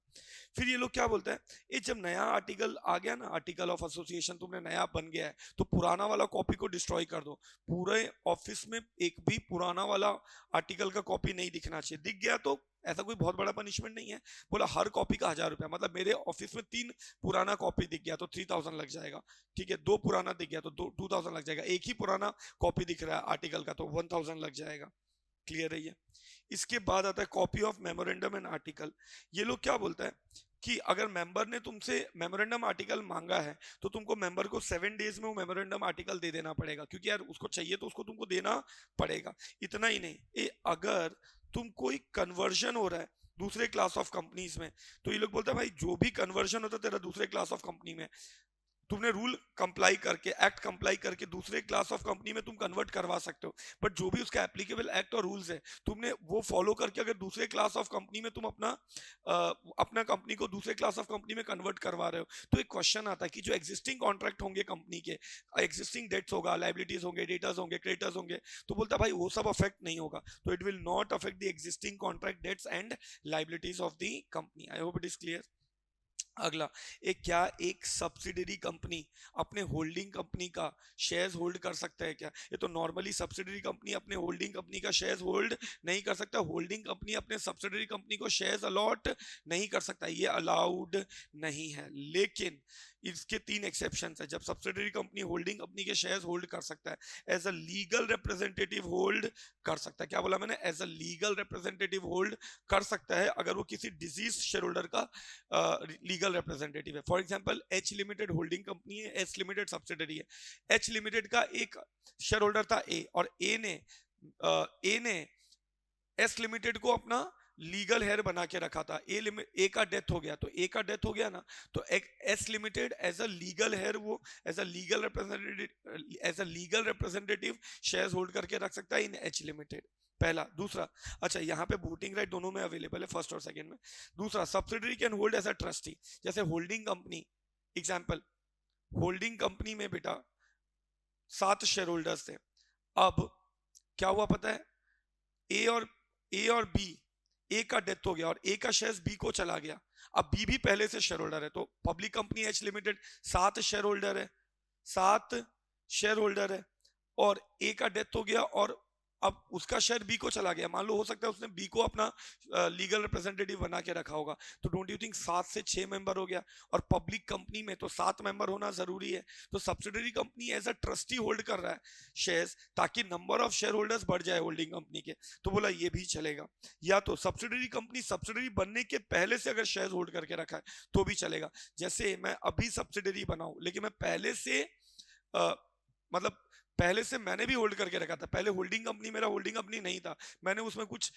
S1: फिर ये लोग क्या बोलते हैं, ये जब नया आर्टिकल आ गया ना, आर्टिकल ऑफ एसोसिएशन तुमने नया बन गया है, तो पुराना वाला कॉपी को डिस्ट्रॉय कर दो। पूरे ऑफिस में एक भी पुराना वाला आर्टिकल का कॉपी नहीं दिखना चाहिए, दिख गया तो ऐसा कोई बहुत बड़ा पनिशमेंट नहीं है। बोला हर कॉपी का 1000 रुपया, मतलब मेरे ऑफिस में 3 पुराना कॉपी दिख गया तो 3000 लग जाएगा, ठीक है, 2 पुराना दिख गया तो 2000 लग जाएगा, एक ही पुराना कॉपी दिख रहा है आर्टिकल का तो 1000 लग जाएगा। क्लियर है ये? इसके बाद आता है copy of memorandum and article. ये लोग क्या बोलता है कि अगर मेंबर ने तुमसे मेमोरेंडम आर्टिकल मांगा है तो तुमको मेंबर को 7 डेज में वो मेमोरेंडम आर्टिकल दे देना पड़ेगा, क्योंकि यार उसको चाहिए तो उसको तुमको देना पड़ेगा। इतना ही नहीं, अगर तुम कोई कन्वर्जन हो रहा है दूसरे क्लास ऑफ कंपनीज में, तो ये लोग बोलते हैं भाई जो भी कन्वर्जन होता है तेरा दूसरे क्लास ऑफ कंपनी में, तुमने रूल कंप्लाई करके एक्ट कंप्लाई करके दूसरे क्लास ऑफ कंपनी में तुम कन्वर्ट करवा सकते हो, बट जो भी उसका एप्लीकेबल एक्ट और रूल्स है तुमने वो फॉलो करके अगर दूसरे क्लास ऑफ कंपनी में तुम अपना कंपनी को दूसरे क्लास ऑफ कंपनी में कन्वर्ट करवा रहे हो, तो एक क्वेश्चन आता है कि जो एग्जिस्टिंग कॉन्ट्रैक्ट होंगे कंपनी के, एग्जिस्टिंग डेट्स होगा, लाइबिलिटीज होंगे, डेटर्स होंगे, क्रेडिटर्स होंगे, तो बोलता है भाई वो सब अफेक्ट नहीं होगा, तो it will not affect the existing contract debts and liabilities of the company. I hope it is clear. अगला, क्या एक सब्सिडरी कंपनी अपने होल्डिंग कंपनी का शेयर्स होल्ड कर सकता है क्या? ये तो नॉर्मली सब्सिडरी कंपनी अपने होल्डिंग कंपनी का शेयर्स होल्ड नहीं कर सकता, होल्डिंग कंपनी अपने सब्सिडरी कंपनी को शेयर्स अलॉट नहीं कर सकता, ये अलाउड नहीं है। लेकिन इसके तीन एक्सेप्शन है। जब सब्सिडरी कंपनी होल्डिंग कंपनी के शेयर्स होल्ड कर सकता है, as a legal representative hold कर सकता है। क्या बोला मैंने? As a legal representative hold कर सकता है अगर वो किसी डिजीज शेयर होल्डर का लीगल रिप्रेजेंटेटिव है। For example H limited holding company है, एच लिमिटेड सब्सिडरी है। एच लिमिटेड का एक शेयर होल्डर था ए, और ए ने एस लिमिटेड को अपना लीगल हेयर बना के रखा था। ए का डेथ हो गया, तो ए का डेथ हो गया ना, तो एक S limited as a legal heir, वो as a legal representative shares hold करके रख सकता है इन एच लिमिटेड। पहला। दूसरा, अच्छा यहाँ पे वोटिंग राइट दोनों में अवेलेबल है, फर्स्ट और सेकंड में। दूसरा, subsidiary can hold as a trustee. जैसे holding company, example, holding company में बेटा 7 शेयर होल्डर्स थे। अब क्या हुआ पता है? ए और बी, ए का डेथ हो गया और ए का शेयर बी को चला गया। अब बी भी पहले से शेयर होल्डर है, तो public company H limited 7 share holder है, 7 शेयर होल्डर है, और ए का डेथ हो गया और अब उसका शेयर बी को चला गया। मान लो हो सकता है उसने बी को अपना लीगल रिप्रेजेंटेटिव बना के रखा होगा, तो डोंट यू थिंक 7 से 6 मेंबर हो गया, और पब्लिक कंपनी में तो 7 मेंबर होना जरूरी है। तो subsidiary company as a trustee hold कर रहा है शेयर्स, ताकि नंबर ऑफ शेयर होल्डर्स बढ़ जाए होल्डिंग कंपनी के, तो बोला ये भी चलेगा। या तो सब्सिडरी कंपनी सब्सिडरी बनने के पहले से अगर शेयर होल्ड करके रखा है तो भी चलेगा। जैसे मैं अभी सब्सिडरी बनाऊं, लेकिन मैं पहले से मतलब पहले से मैंने भी होल्ड करके रखा था। पहले होल्डिंग कंपनी मेरा होल्डिंग कंपनी नहीं था, मैंने उसमें कुछ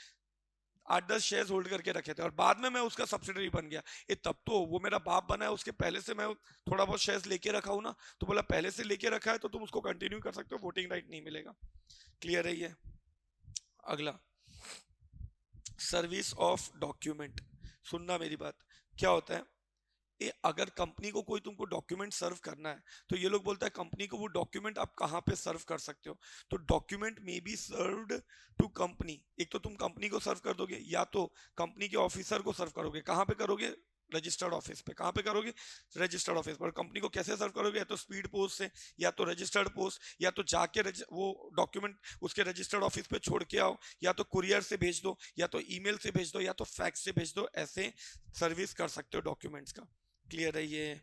S1: 8-10 शेयर्स होल्ड करके रखे थे, और बाद में मैं उसका सब्सिडरी बन गया। ये तब तो वो मेरा बाप बना है, उसके पहले से मैं थोड़ा बहुत शेयर्स लेके रखा हूं ना, तो बोला पहले से लेके रखा है तो तुम उसको कंटिन्यू कर सकते हो, वोटिंग राइट नहीं मिलेगा। क्लियर है ये? अगला, सर्विस ऑफ डॉक्यूमेंट। सुनना मेरी बात, क्या होता है? अगर कंपनी को कोई तुमको डॉक्यूमेंट सर्व करना है, तो ये लोग बोलता है कंपनी को वो डॉक्यूमेंट आप कहाँ पे सर्व कर सकते हो। तो डॉक्यूमेंट में बी सर्व्ड टू कंपनी। एक तो तुम कंपनी को सर्व कर दोगे, या तो कंपनी के ऑफिसर को सर्व करोगे। कहाँ पे करोगे? रजिस्टर्ड ऑफिस पे। कहाँ पे करोगे? रजिस्टर्ड ऑफिस पर। कंपनी को कैसे सर्व करोगे? या तो स्पीड पोस्ट से, या तो रजिस्टर्ड पोस्ट, या तो जाके वो डॉक्यूमेंट उसके रजिस्टर्ड ऑफिस पे छोड़ के आओ, या तो कुरियर से भेज दो, या तो ईमेल से भेज दो, या तो फैक्स से भेज दो। ऐसे सर्विस कर सकते हो डॉक्यूमेंट्स का। क्लियर है ये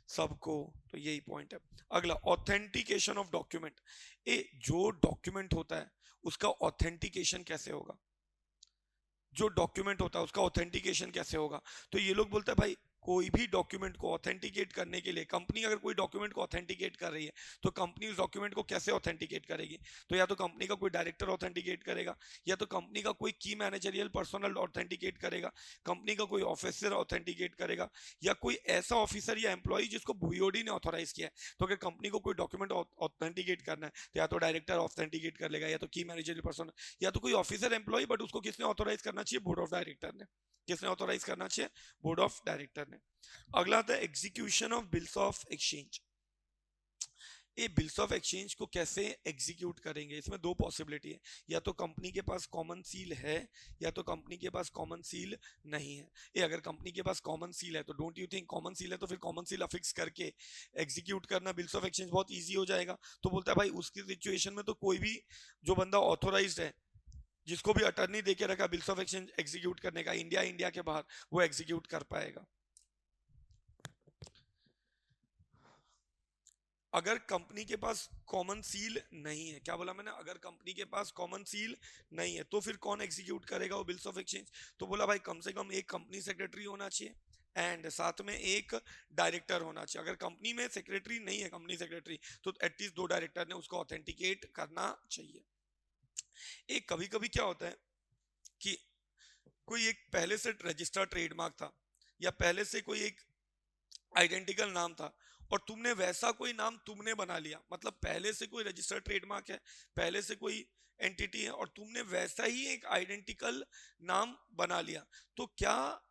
S1: सबको? तो यही पॉइंट है। अगला, ऑथेंटिकेशन ऑफ डॉक्यूमेंट। जो डॉक्यूमेंट होता है उसका ऑथेंटिकेशन कैसे होगा? जो डॉक्यूमेंट होता है उसका ऑथेंटिकेशन कैसे होगा? तो ये लोग बोलते हैं भाई कोई भी डॉक्यूमेंट को ऑथेंटिकेट करने के लिए, कंपनी अगर कोई डॉक्यूमेंट को ऑथेंटिकेट कर रही है, तो कंपनी उस डॉक्यूमेंट को कैसे ऑथेंटिकेट करेगी? तो या तो कंपनी का कोई डायरेक्टर ऑथेंटिकेट करेगा, या तो कंपनी का कोई की मैनेजरियल पर्सनल ऑथेंटिकेट करेगा, कंपनी का कोई ऑफिसर ऑथेंटिकेट करेगा, या कोई ऐसा ऑफिसर या एम्प्लॉय जिसको बीओडी ने ऑथोराइज किया है। तो अगर कंपनी को कोई डॉक्यूमेंट ऑथेंटिकेट करना है, तो या तो डायरेक्टर ऑथेंटिकेट कर लेगा, या तो की मैनेजरियल पर्सन, या तो कोई ऑफिसर एम्प्लॉय, बट उसको किसने ऑथोराइज करना चाहिए? बोर्ड ऑफ डायरेक्टर ने। किसने ऑथोराइज करना चाहिए? बोर्ड ऑफ डायरेक्टर ने। अगला आता है execution of bills of exchange. ये बिल्स ऑफ एक्सचेंज को कैसे एग्जीक्यूट करेंगे? इसमें दो पॉसिबिलिटी है, या तो कंपनी के पास कॉमन सील है, या तो कंपनी के पास कॉमन सील नहीं है। ये अगर कंपनी के पास कॉमन सील है, तो don't you think common seal है तो फिर कॉमन सील अफिक्स करके एग्जीक्यूट करना बिल्स ऑफ एक्सचेंज बहुत ईजी हो जाएगा। तो बोलता है भाई उसकी सिचुएशन में तो कोई भी जो बंदा ऑथोराइज्ड है, जिसको भी अटर्नी देके रखा बिल्स ऑफ एक्सचेंज एग्जीक्यूट करने का, इंडिया के बाहर, वो एग्जीक्यूट कर पाएगा। अगर कंपनी के पास कॉमन सील नहीं है, क्या बोला मैंने? अगर कंपनी के पास कॉमन सील नहीं है, तो फिर कौन एग्जीक्यूट करेगा वो बिल्स ऑफ एक्सचेंज? तो बोला भाई कम से कम एक कंपनी सेक्रेटरी होना चाहिए, एंड साथ में एक डायरेक्टर होना चाहिए। अगर कंपनी में सेक्रेटरी नहीं है, कंपनी सेक्रेटरी, तो एटलीस्ट 2 डायरेक्टर ने उसको ऑथेंटिकेट करना चाहिए। एक कभी कभी क्या होता है कि कोई एक पहले से रजिस्टर्ड ट्रेडमार्क था, या पहले से कोई एक आइडेंटिकल नाम था, और तुमने वैसा कोई नाम तुमने बना लिया। मतलब पहले से कोई रजिस्टर्ड ट्रेडमार्क है, पहले से कोई एंटिटी है, और तुमने वैसा ही एक आइडेंटिकल नाम बना लिया। तो क्या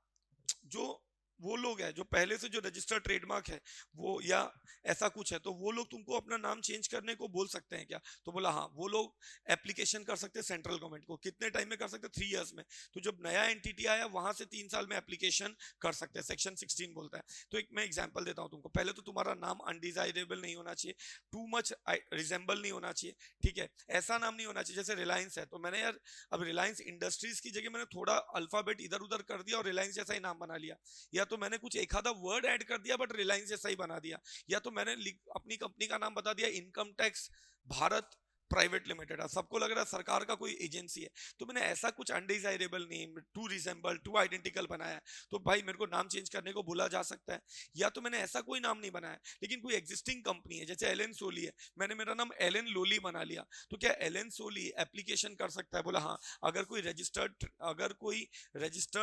S1: जो वो लोग हैं जो पहले से जो रजिस्टर्ड ट्रेडमार्क है वो या ऐसा कुछ है, तो वो लोग तुमको अपना नाम चेंज करने को बोल सकते हैं क्या? तो बोला हाँ, वो लोग एप्लीकेशन कर सकते हैं सेंट्रल गवर्नमेंट को। कितने टाइम में कर सकते हैं? 3 इयर्स में। तो जब नया एंटिटी आया वहां से 3 साल में एप्लीकेशन कर सकते हैं, सेक्शन 16 बोलता है। तो एक मैं एग्जांपल देता हूं तुमको। पहले तो तुम्हारा नाम अनडिजायरेबल नहीं होना चाहिए, टू मच रिजेंबल नहीं होना चाहिए, ठीक है? ऐसा नाम नहीं होना चाहिए जैसे रिलायंस है, तो मैंने यार अब रिलायंस इंडस्ट्रीज की जगह मैंने थोड़ा अल्फाबेट इधर उधर कर दिया और रिलायंस जैसा ही नाम बना लिया। या तो मैंने कुछ एक आधा वर्ड ऐड कर दिया बट रिलायंस जैसा ही बना दिया। या तो मैंने अपनी कंपनी का नाम बता दिया income tax Bharat private limited, सबको लग रहा है सरकार का कोई एजेंसी है। तो मैंने ऐसा कुछ undesirable name, too resemble, too identical बनाया, तो भाई मेरे को नाम चेंज करने को बोला जा सकता है। या तो मैंने ऐसा कोई नाम नहीं बनाया लेकिन कोई एग्जिस्टिंग कंपनी है, जैसे एलन सोली है, मैंने मेरा नाम एलन लोली बना लिया, तो क्या एलन सोली एप्लीकेशन कर सकता है? बोला हाँ। अगर कोई रजिस्टर्ड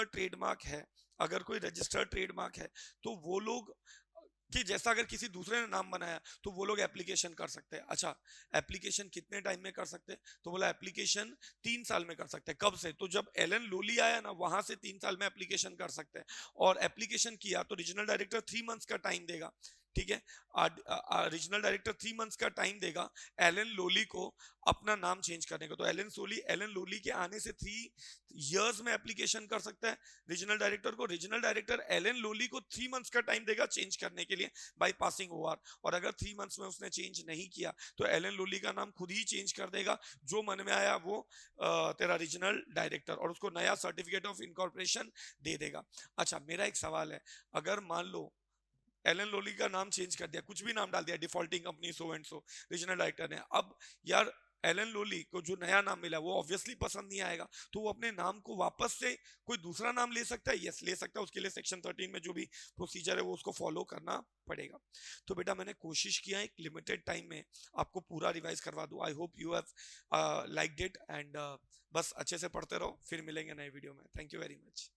S1: ट्रेडमार्क है, अगर कोई रजिस्टर्ड ट्रेडमार्क है तो वो लोग कि जैसा अगर किसी दूसरे ने नाम बनाया तो वो लोग एप्लीकेशन कर सकते हैं। अच्छा, एप्लीकेशन कितने टाइम में कर सकते हैं? तो बोला एप्लीकेशन 3 साल में कर सकते हैं। कब से? तो जब एलन लोली आया ना वहां से 3 साल में एप्लीकेशन कर सकते हैं। और एप्लीकेशन किया तो रीजनल डायरेक्टर 3 मंथ्स का टाइम देगा, ठीक है? रीजनल डायरेक्टर 3 मंथ्स का टाइम देगा एलन लोली को अपना नाम चेंज करने को। तो एलन लोली के आने से 3 इयर्स में एप्लीकेशन कर सकता है रीजनल डायरेक्टर को। रीजनल डायरेक्टर एलन लोली को 3 मंथ्स का टाइम देगा चेंज करने के लिए बाय पासिंग ओवर। और अगर 3 मंथ्स में उसने चेंज नहीं किया तो एलन लोली का नाम खुद ही चेंज कर देगा, जो मन में आया वो तेरा रीजनल डायरेक्टर, और उसको नया सर्टिफिकेट ऑफ इनकॉर्पोरेशन दे देगा। अच्छा, मेरा एक सवाल है, अगर मान लो एलन लोली का नाम चेंज कर दिया, कुछ भी नाम डाल दिया, defaulting company so and so, regional director ने, अब यार एलन लोली को जो नया नाम मिला वो ऑब्वियसली पसंद नहीं आएगा, तो वो अपने नाम को वापस से कोई दूसरा नाम ले सकता है? यस, ले सकता है। उसके लिए सेक्शन 13 में जो भी प्रोसीजर है वो उसको फॉलो करना पड़ेगा। तो बेटा मैंने कोशिश किया एक लिमिटेड टाइम में आपको पूरा रिवाइज करवा दूं। I hope you have liked it and बस अच्छे से पढ़ते रहो, फिर मिलेंगे नए वीडियो में। Thank you very much.